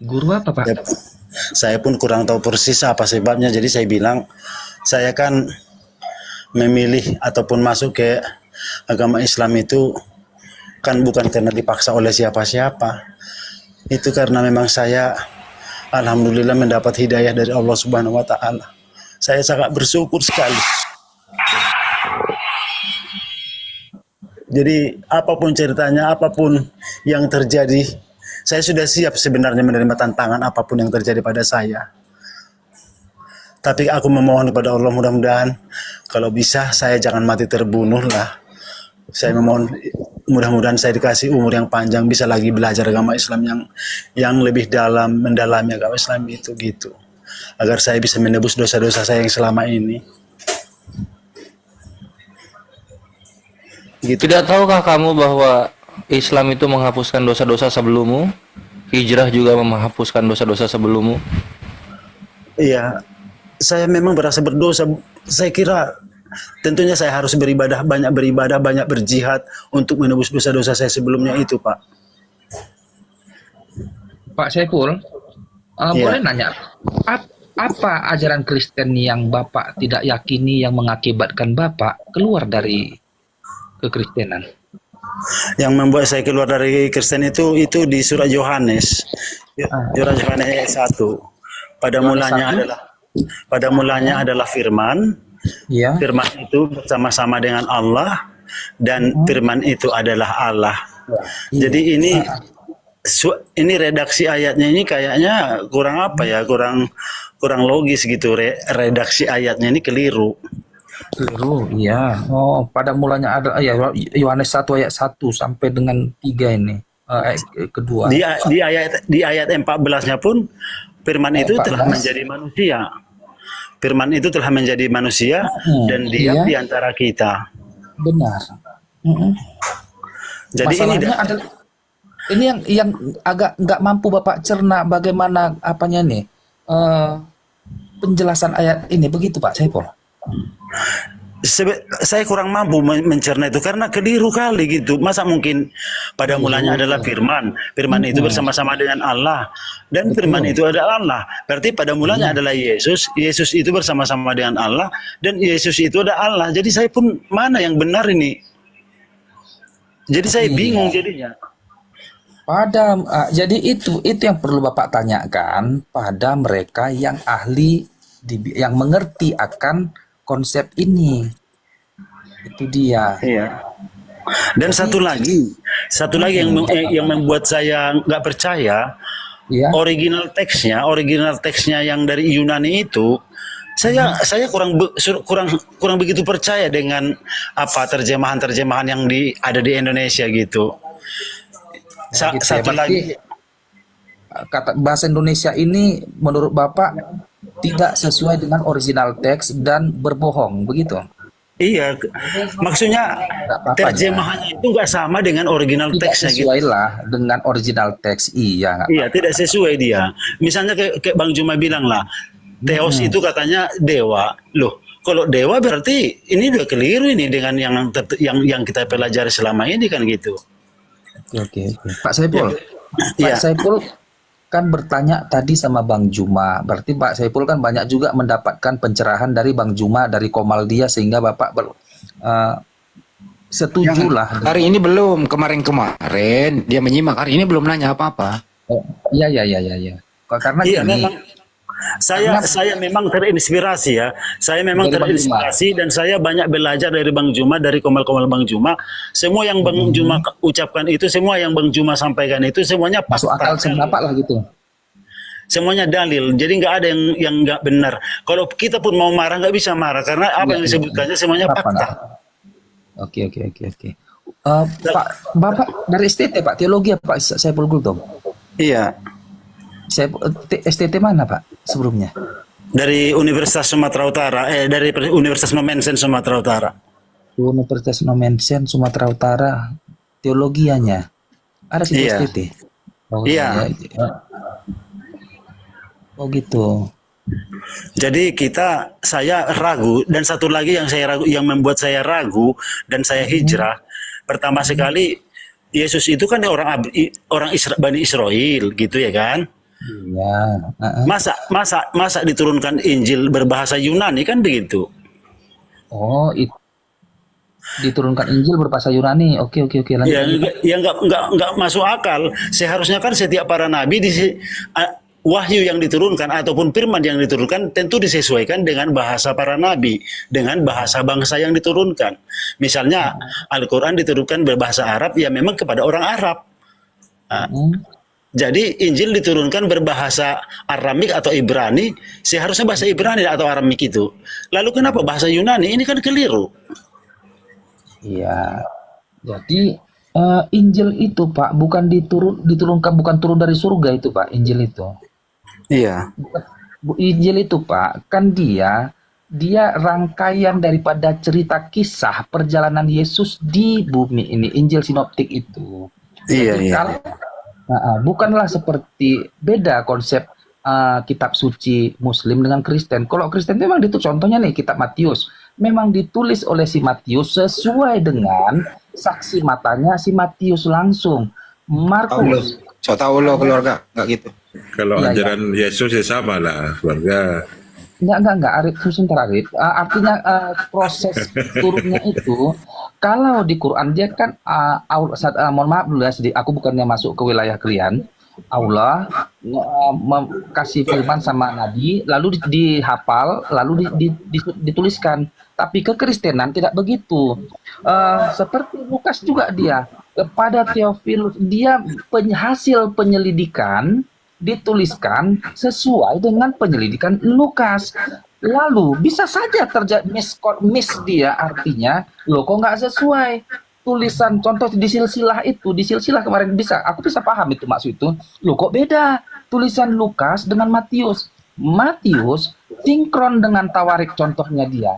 Guru apa Pak? Ya, saya pun kurang tahu persis apa sebabnya. Jadi saya bilang, saya kan memilih ataupun masuk ke agama Islam itu kan bukan karena dipaksa oleh siapa-siapa. Itu karena memang saya alhamdulillah mendapat hidayah dari Allah Subhanahu wa taala. Saya sangat bersyukur sekali. Jadi apapun ceritanya, apapun yang terjadi, saya sudah siap sebenarnya menerima tantangan apapun yang terjadi pada saya. Tapi aku memohon kepada Allah, mudah-mudahan kalau bisa saya jangan mati terbunuh lah. Saya memohon mudah-mudahan saya dikasih umur yang panjang, bisa lagi belajar agama Islam yang lebih dalam, mendalami agama Islam itu gitu. Agar saya bisa menebus dosa-dosa saya yang selama ini. Gitu. Tidak tahukah kamu bahwa Islam itu menghapuskan dosa-dosa sebelummu? Hijrah juga menghapuskan dosa-dosa sebelummu? Iya, saya memang berasa berdosa. Saya kira tentunya saya harus beribadah, banyak berjihad untuk menebus dosa-dosa saya sebelumnya itu, Pak. Pak Saiful, boleh nanya, apa ajaran Kristen yang Bapak tidak yakini yang mengakibatkan Bapak keluar dari kekristenan? Yang membuat saya keluar dari Kristen itu di surat Yohanes. Surat Yohanes ayat 1. Pada mulanya adalah firman. Ya. Firman itu bersama-sama dengan Allah dan firman itu adalah Allah. Jadi ini redaksi ayatnya ini kayaknya kurang apa ya? Kurang logis gitu. Redaksi ayatnya ini keliru. Keliru, iya. Oh, pada mulanya ada ya Yohanes 1 ayat 1 sampai dengan 3 ini. Ayat kedua. Di ayat 14-nya pun firman itu telah menjadi manusia. Firman itu telah menjadi manusia dan diam iya. di antara kita. Benar. Mm-mm. Jadi Masalahnya adalah ini yang agak nggak mampu Bapak cerna bagaimana apanya nih penjelasan ayat ini, begitu Pak Saiful. saya kurang mampu mencerna itu karena keliru kali gitu. Masa mungkin pada mulanya adalah firman. Firman itu bersama-sama dengan Allah dan firman itu adalah Allah. Berarti pada mulanya adalah Yesus. Yesus itu bersama-sama dengan Allah dan Yesus itu adalah Allah. Jadi saya pun mana yang benar ini? Jadi saya bingung jadinya. Jadi itu yang perlu Bapak tanyakan pada mereka yang ahli yang mengerti akan konsep ini. Itu dia. Iya. Dan satu lagi yang membuat saya nggak percaya, original teksnya yang dari Yunani itu, saya kurang begitu percaya dengan apa terjemahan yang ada di Indonesia gitu. Satu lagi, kata bahasa Indonesia ini menurut Bapak tidak sesuai dengan original teks dan berbohong, begitu? Iya, maksudnya terjemahannya itu nggak sama dengan original teksnya. Tidak sesuai lah dengan original teks, iya. Iya, tidak sesuai dia. Misalnya kayak Bang Juma bilang lah, Theos itu katanya dewa. Loh, kalau dewa berarti ini udah keliru ini dengan yang kita pelajari selama ini kan gitu. Oke. Pak Saiful, Pak Saiful kan bertanya tadi sama Bang Juma, berarti Pak Saiful kan banyak juga mendapatkan pencerahan dari Bang Juma, dari Komaldia, sehingga Bapak setuju lah. Hari ini belum, kemarin dia menyimak, hari ini belum nanya apa-apa. Iya. Karena memang saya memang terinspirasi ya. Saya memang terinspirasi dan saya banyak belajar dari Bang Juma, dari Komal-Komal Bang Juma. Semua yang Bang Juma ucapkan itu, semua yang Bang Juma sampaikan itu semuanya masuk akal sependapat lah gitu. Semuanya dalil. Jadi nggak ada yang nggak benar. Kalau kita pun mau marah nggak bisa marah karena apa yang disebutkannya semuanya fakta. Oke. Pak, Bapak dari STT Pak, teologi Pak Saiful Gultom? Iya. STT mana Pak sebelumnya? Dari Universitas Sumatera Utara, dari Universitas Nomensen Sumatera Utara. Universitas Nomensen Sumatera Utara, teologianya. Ada di STT? Oh, iya. Oh gitu. Jadi saya ragu, dan satu lagi yang membuat saya ragu dan saya hijrah. Pertama sekali, Yesus itu kan orang Bani Israel gitu ya kan? Iya. Masa diturunkan Injil berbahasa Yunani kan begitu? Oh, diturunkan Injil berbahasa Yunani. Oke. Lanjut. Ya nggak masuk akal. Seharusnya kan setiap para nabi wahyu yang diturunkan ataupun firman yang diturunkan tentu disesuaikan dengan bahasa para nabi, dengan bahasa bangsa yang diturunkan. Misalnya Al-Quran diturunkan berbahasa Arab, ya memang kepada orang Arab. Jadi Injil diturunkan berbahasa Aramik atau Ibrani, seharusnya bahasa Ibrani atau Aramik itu. Lalu kenapa bahasa Yunani? Ini kan keliru. Iya. Jadi Injil itu Pak bukan diturunkan, bukan turun dari surga itu Pak, Injil itu. Iya. Injil itu Pak, kan dia rangkaian daripada cerita kisah perjalanan Yesus di bumi ini, Injil sinoptik itu. Iya. Bukanlah seperti beda konsep kitab suci Muslim dengan Kristen. Kalau Kristen memang itu contohnya nih kitab Matius, memang ditulis oleh si Matius sesuai dengan saksi matanya si Matius langsung. Markus. So tahu lo keluarga nggak gitu. Kalau ajaran Yesus ya sama lah keluarga. Enggak, Arif, sebentar Arif. Artinya proses turunnya itu, kalau di Quran dia kan, mohon maaf dulu ya, aku bukannya masuk ke wilayah kalian. Allah kasih firman sama Nabi, lalu dihafal, lalu dituliskan. Tapi kekristenan tidak begitu. Seperti Lukas juga dia, kepada Theophilus, dia hasil penyelidikan, dituliskan sesuai dengan penyelidikan Lukas. Lalu bisa saja terjadi miss dia, artinya lo kok nggak sesuai tulisan. Contoh di silsilah kemarin aku bisa paham itu maksud itu. Lo kok beda tulisan Lukas dengan Matius sinkron dengan Tawarik contohnya dia.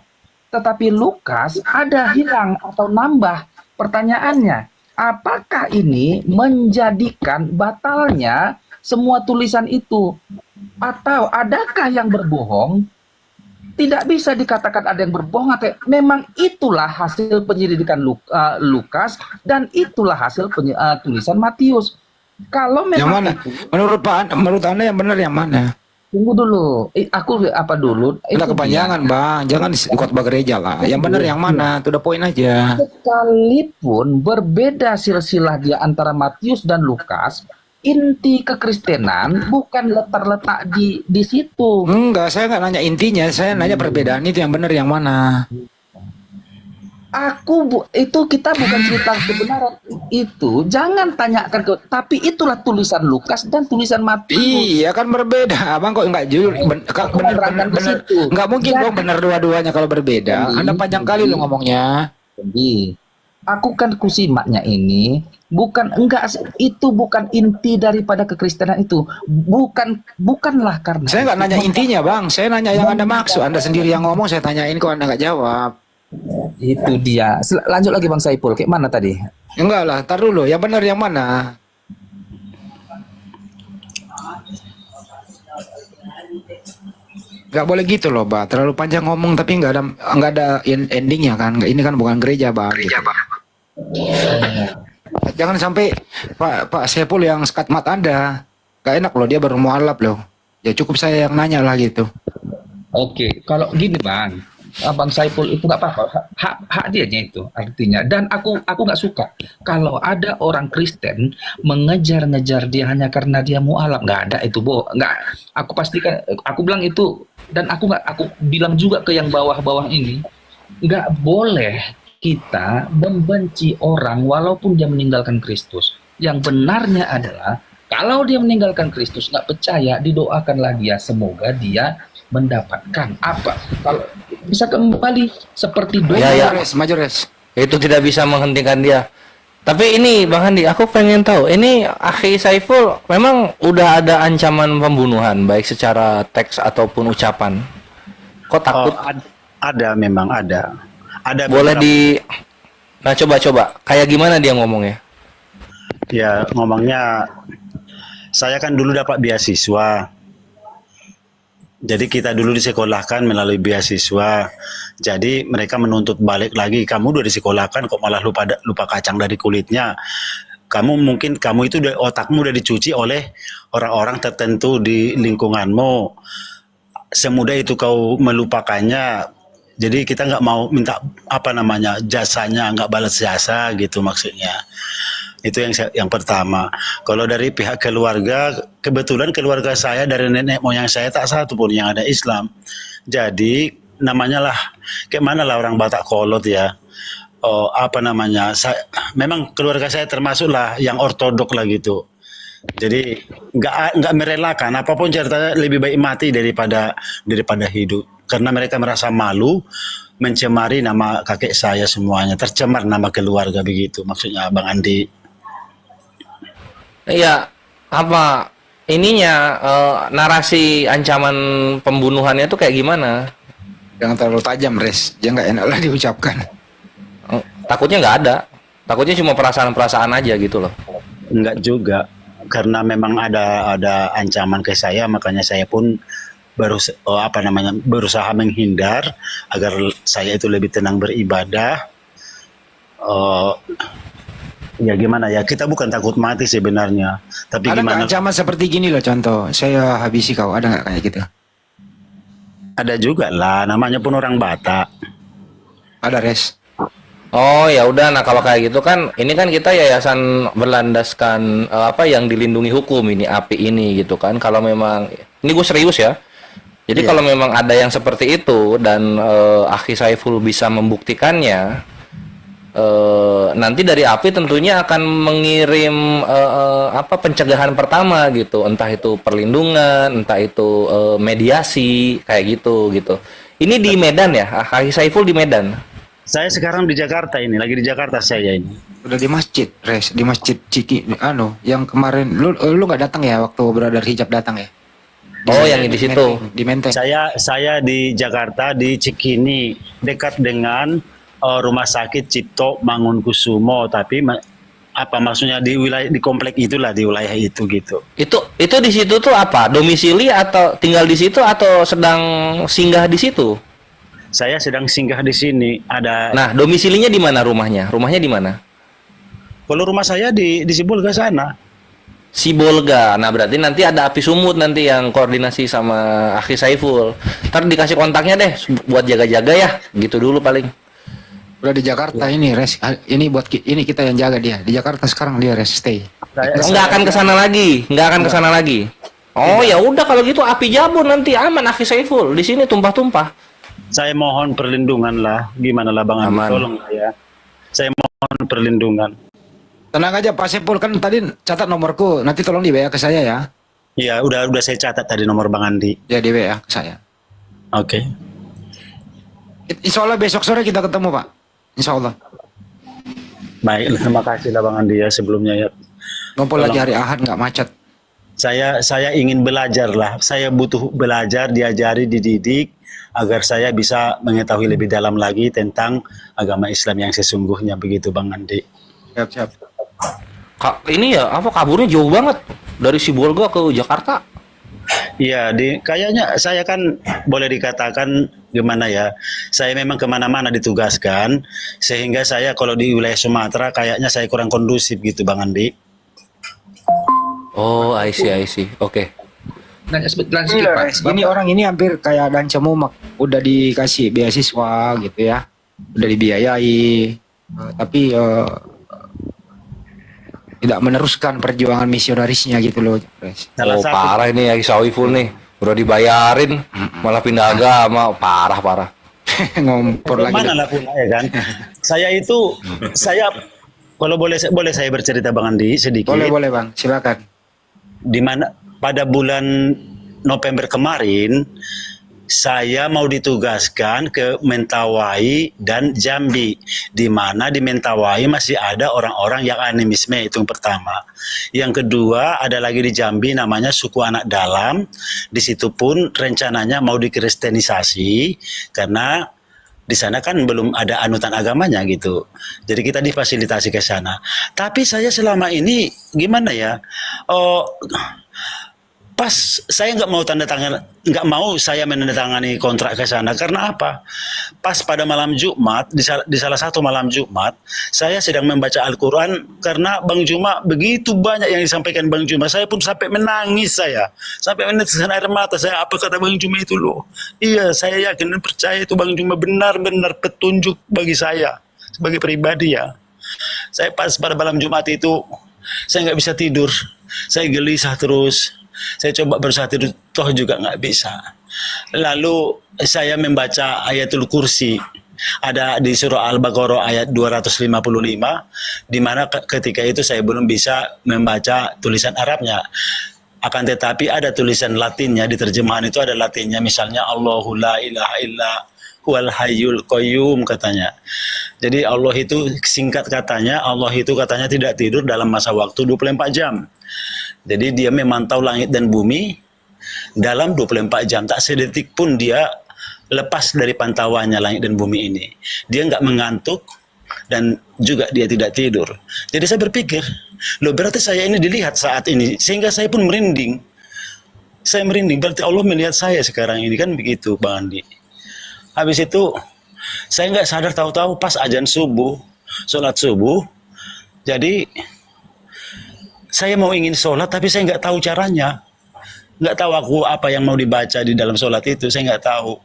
Tetapi Lukas ada hilang atau nambah. Pertanyaannya, apakah ini menjadikan batalnya semua tulisan itu? Atau adakah yang berbohong? Tidak bisa dikatakan ada yang berbohong, atau memang itulah hasil penyelidikan Lukas dan itulah hasil tulisan Matius. Kalau Yang memang mana? itu, Menurut Anda yang benar yang mana? tunggu dulu. Aku apa dulu? Udah Itu kepanjangan, Bang. Jangan khotbah gereja lah. Yang benar yang mana? Itu udah poin aja. Sekalipun berbeda silsilah dia antara Matius dan Lukas, inti kekristenan bukan letak di situ. Enggak, saya nggak nanya intinya. Saya nanya perbedaan itu yang benar yang mana. Itu kita bukan cerita kebenaran itu, jangan tanyakan tapi itulah tulisan Lukas dan tulisan Matius. Iya kan berbeda, Abang kok nggak jujur? Benar, nggak mungkin dong benar dua-duanya kalau berbeda. Anda panjang kali lo ngomongnya. Jadi, aku kan kusimaknya ini itu bukan inti daripada kekristenan itu, bukanlah karena Saya nggak nanya intinya, Bang. Saya nanya yang Anda maksud. Anda sendiri yang ngomong, saya tanyain kok Anda nggak jawab. Itu dia. Lanjut lagi Bang Saiful, kayak mana tadi? Enggak lah, tar dulu. Yang benar yang mana? Nggak boleh gitu loh, Pak. Terlalu panjang ngomong tapi nggak ada endingnya kan. Ini kan bukan gereja, Bang. Jangan sampai Pak Saiful yang sekat mat Anda. Gak enak loh, dia baru mualaf loh. Ya cukup saya yang nanya lah gitu. Oke, kalau gini Bang, Abang Saiful itu nggak apa-apa, hak dianya itu artinya. Dan aku nggak suka kalau ada orang Kristen mengejar-ngejar dia hanya karena dia mualaf. Nggak ada itu, nggak. Aku pastikan, aku bilang itu, dan aku bilang juga ke yang bawah-bawah ini, nggak boleh kita membenci orang walaupun dia meninggalkan Kristus. Yang benarnya adalah kalau dia meninggalkan Kristus, nggak percaya, didoakanlah dia, semoga dia mendapatkan apa? Kalau bisa kembali seperti dulu. Majores. Itu tidak bisa menghentikan dia. Tapi ini Bang Andi, aku pengen tahu, ini Akhi Saiful memang udah ada ancaman pembunuhan baik secara teks ataupun ucapan. Kok takut? Ada, memang ada. Ada Boleh beberapa- Nah, coba kayak gimana dia ngomongnya? Ya, ngomongnya, saya kan dulu dapat beasiswa. Jadi kita dulu disekolahkan melalui beasiswa. Jadi mereka menuntut balik lagi. Kamu udah disekolahkan kok malah lupa kacang dari kulitnya. Mungkin kamu itu otakmu udah dicuci oleh orang-orang tertentu di lingkunganmu. Semudah itu kau melupakannya. Jadi kita nggak mau minta jasanya, nggak balas jasa gitu maksudnya. Itu yang pertama. Kalau dari pihak keluarga, kebetulan keluarga saya dari nenek moyang saya tak satu pun yang ada Islam. Jadi namanya lah, kayak mana lah orang Batak kolot ya. Memang keluarga saya termasuklah yang ortodok lah gitu. Jadi nggak merelakan apapun ceritanya, lebih baik mati daripada hidup. Karena mereka merasa malu mencemari nama kakek saya semuanya, tercemar nama keluarga begitu maksudnya Bang Andi. Iya, apa ininya narasi ancaman pembunuhannya tuh kayak gimana? Jangan terlalu tajam, Res. Jangan nggak enak lah diucapkan. Takutnya nggak ada. Takutnya cuma perasaan-perasaan aja gitu loh. Enggak juga, karena memang ada ancaman ke saya, makanya saya pun berusaha menghindar agar saya itu lebih tenang beribadah. Ya gimana ya, kita bukan takut mati sebenarnya, tapi Ada gimana? nggak ancaman seperti gini loh, contoh, saya habisi kau, ada nggak kayak gitu? Ada juga lah, namanya pun orang Batak. Ada, Res. Oh ya udah, nah kalau kayak gitu kan, ini kan kita yayasan berlandaskan yang dilindungi hukum ini, API ini gitu kan. Kalau memang, ini gue serius ya. Jadi kalau memang ada yang seperti itu dan Akhi Saiful bisa membuktikannya, nanti dari API tentunya akan mengirim pencegahan pertama gitu, entah itu perlindungan, entah itu mediasi kayak gitu. Ini di Medan ya, Akhi Saiful di Medan. Saya sekarang di Jakarta ini, lagi di Jakarta saya ini. Udah di masjid, Res, di masjid Ciki, yang kemarin lu nggak datang ya waktu Brother Hijab datang ya? Oh, yang di situ. Di Menteng. Saya di Jakarta di Cikini dekat dengan rumah sakit Cipto Mangunkusumo, tapi apa maksudnya di wilayah di komplek itulah, di wilayah itu gitu. Itu di situ tuh apa? Domisili atau tinggal di situ atau sedang singgah di situ? Saya sedang singgah di sini. Nah, domisilinya di mana rumahnya? Rumahnya di mana? Kalau rumah saya di Sibolga sana. Sibolga. Nah, berarti nanti ada Api Sumut nanti yang koordinasi sama Akhi Saiful. Ntar dikasih kontaknya deh buat jaga-jaga ya. Gitu dulu paling. Udah di Jakarta ini ini buat ini kita yang jaga dia. Di Jakarta sekarang dia rest stay. Nggak akan kesana lagi. Nggak akan kesana lagi. Oh, ya udah kalau gitu Api Jabur nanti aman Akhi Saiful. Di sini tumpah-tumpah. Saya mohon perlindungan lah. Gimana lah Bang Andi, tolong ya. Saya mohon perlindungan. Tenang aja Pak Saiful, kan tadi catat nomorku, nanti tolong di WA ke saya ya. Iya, udah saya catat tadi nomor Bang Andi. Ya di WA ke saya. Oke. Insya Allah besok sore kita ketemu Pak. Insya Allah. Baik, terima kasih lah Bang Andi ya sebelumnya ya. Ngumpul lagi hari Ahad nggak macet. Saya ingin belajar lah. Saya butuh belajar, diajari, dididik agar saya bisa mengetahui lebih dalam lagi tentang agama Islam yang sesungguhnya, begitu Bang Andi. Siap. Kak, ini ya apa kaburnya jauh banget dari Sibolga ke Jakarta? Iya, kayaknya saya kan boleh dikatakan gimana ya, saya memang kemana-mana ditugaskan, sehingga saya kalau di wilayah Sumatera kayaknya saya kurang kondusif gitu Bang Andi. Oh, I see. Oke. Nanya sedikit Pak. Ini orang ini hampir kayak Dan Cemumak, udah dikasih beasiswa gitu ya, udah dibiayai, tapi tidak meneruskan perjuangan misionarisnya gitu loh. Oh, parah ini ya Saiful nih. Udah dibayarin, malah pindah agama. Parah. Ngompor lagi. Mana lah pun ya kan. Saya kalau boleh saya bercerita Bang Andi sedikit. Boleh Bang, silakan. Di mana pada bulan November kemarin saya mau ditugaskan ke Mentawai dan Jambi, di mana di Mentawai masih ada orang-orang yang animisme, itu yang pertama. Yang kedua ada lagi di Jambi namanya suku anak dalam. Di situ pun rencananya mau dikristenisasi karena di sana kan belum ada anutan agamanya gitu. Jadi kita difasilitasi ke sana. Tapi saya selama ini gimana ya? Pas saya nggak mau saya menandatangani kontrak ke sana karena apa? Pas pada malam Jumat di salah satu malam Jumat saya sedang membaca Al-Quran karena Bang Juma begitu banyak yang disampaikan Bang Juma, saya pun sampai menangis, sampai meneteskan air mata saya. Apa kata Bang Juma itu loh? Iya, saya yakin dan percaya itu Bang Juma benar-benar petunjuk bagi saya sebagai pribadi ya. Saya pas pada malam Jumat itu saya nggak bisa tidur, saya gelisah terus. Saya coba berusaha tidur, toh juga nggak bisa. Lalu saya membaca ayatul kursi. Ada di surah Al-Baqarah ayat 255, di mana ketika itu saya belum bisa membaca tulisan Arabnya. Akan tetapi ada tulisan Latinnya, di terjemahan itu ada Latinnya, misalnya Allahu la ilaha illa wal hayyul qayyum katanya. Jadi Allah itu singkat katanya, Allah itu katanya tidak tidur dalam masa waktu 24 jam. Jadi dia memantau langit dan bumi dalam 24 jam. Tak sedetik pun dia lepas dari pantauannya langit dan bumi ini. Dia nggak mengantuk dan juga dia tidak tidur. Jadi saya berpikir, loh berarti saya ini dilihat saat ini. Sehingga saya pun merinding. Saya merinding, berarti Allah melihat saya sekarang ini, kan begitu Bang Andi. Habis itu saya nggak sadar, tahu-tahu pas azan subuh, sholat subuh. Jadi saya mau ingin sholat tapi saya nggak tahu caranya, nggak tahu aku apa yang mau dibaca di dalam sholat itu, saya nggak tahu.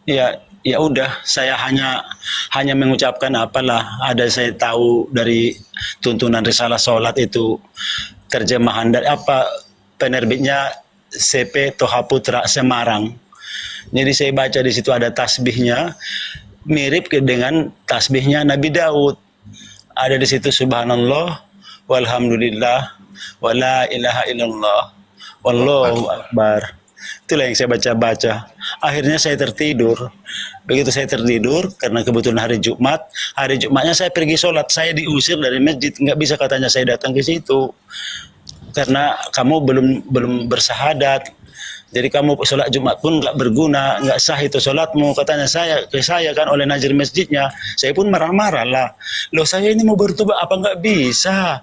Ya udah, saya hanya mengucapkan apalah ada saya tahu dari tuntunan risalah sholat itu, terjemahan dari apa penerbitnya CP Toha Putra Semarang. Jadi saya baca di situ ada tasbihnya mirip dengan tasbihnya Nabi Daud. Ada di situ subhanallah walhamdulillah wala ilaha illallah wallahu akbar. Itulah yang saya baca-baca. Akhirnya saya tertidur. Begitu saya tertidur, karena kebetulan hari Jumatnya saya pergi sholat. Saya diusir dari masjid, nggak bisa katanya saya datang ke situ karena kamu belum bersahadat. Jadi kamu sholat Jumat pun nggak berguna, nggak sah itu sholatmu, katanya ke saya kan oleh nazir masjidnya. Saya pun marah-marah lah. Loh saya ini mau bertobat apa nggak bisa?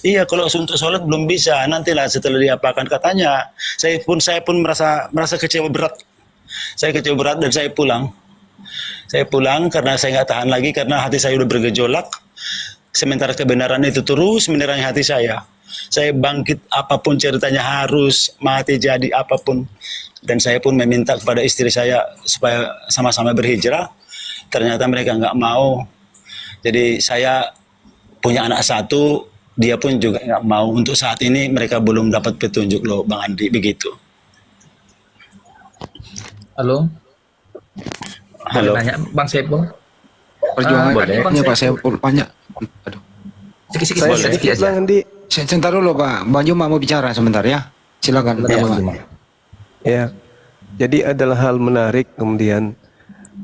Iya kalau untuk sholat belum bisa, nantilah setelah diapakan katanya. Saya pun merasa kecewa berat. Saya kecewa berat dan saya pulang. Saya pulang karena saya nggak tahan lagi karena hati saya udah bergejolak. Sementara kebenaran itu terus menerangi hati saya. Saya bangkit apapun ceritanya harus mati jadi apapun. Dan saya pun meminta kepada istri saya supaya sama-sama berhijrah. Ternyata mereka nggak mau. Jadi saya punya anak satu, dia pun juga nggak mau. Untuk saat ini mereka belum dapat petunjuk loh Bang Andi, begitu. Halo. Halo. Boleh nanya Bang Saiful? Perjuangan Boleh. banyak Pak Saiful, banyak. Aduh. Sedikit-sedikit Saya boleh. sedikit aja. Bang Andi. Sebentar dulu Pak, Bang Juma mau bicara sebentar ya. Silakan. Silakan, Bang Bang Juma. Juma. Ya, jadi adalah hal menarik kemudian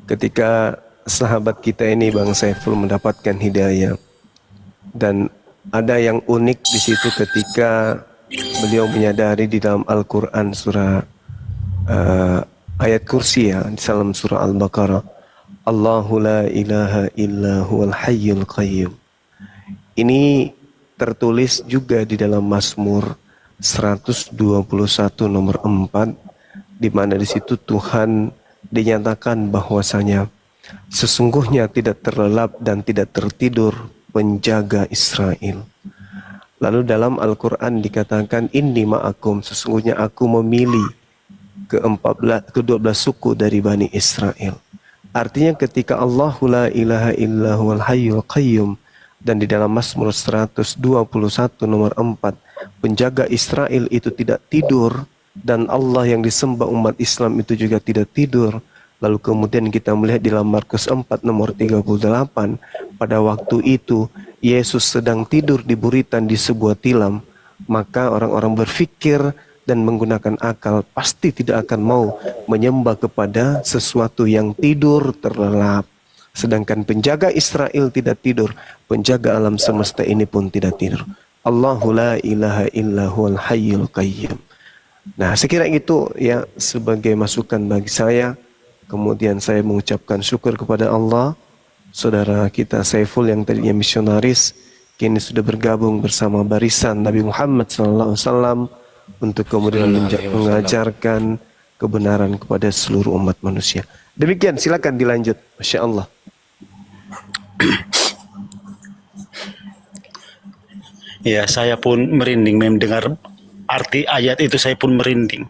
ketika sahabat kita ini Bang Saiful mendapatkan hidayah, dan ada yang unik di situ ketika beliau menyadari di dalam Al-Quran surah ayat kursi ya, di dalam surah Al-Baqarah, Allahu la ilaha illa huwal hayyul qayyum. Ini tertulis juga di dalam Mazmur 121 nomor 4, di mana di situ Tuhan dinyatakan bahwasanya sesungguhnya tidak terlelap dan tidak tertidur penjaga Israel. Lalu dalam Al-Quran dikatakan inni ma'akum, sesungguhnya aku memilih ke-12 suku dari Bani Israel. Artinya ketika Allahu la ilaha illa huwal hayyul qayyum, dan di dalam Mazmur 121 nomor 4, penjaga Israel itu tidak tidur, dan Allah yang disembah umat Islam itu juga tidak tidur. Lalu kemudian kita melihat di dalam Markus 4 nomor 38, pada waktu itu Yesus sedang tidur di buritan di sebuah tilam, maka orang-orang berpikir dan menggunakan akal pasti tidak akan mau menyembah kepada sesuatu yang tidur terlelap. Sedangkan penjaga Israel tidak tidur, penjaga alam semesta ini pun tidak tidur. Allahu la ilaha illa huwal hayyul qayyum. Nah, sekira itu ya sebagai masukan bagi saya. Kemudian saya mengucapkan syukur kepada Allah. Saudara kita Saiful yang tadinya misionaris, kini sudah bergabung bersama barisan Nabi Muhammad SAW untuk kemudian mengajarkan kebenaran kepada seluruh umat manusia. Demikian, silakan dilanjut. Masya Allah. Ya, saya pun merinding mendengar arti ayat itu, saya pun merinding.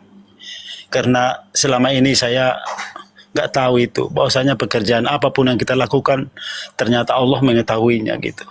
Karena selama ini saya nggak tahu itu, bahwasanya pekerjaan apapun yang kita lakukan, ternyata Allah mengetahuinya gitu.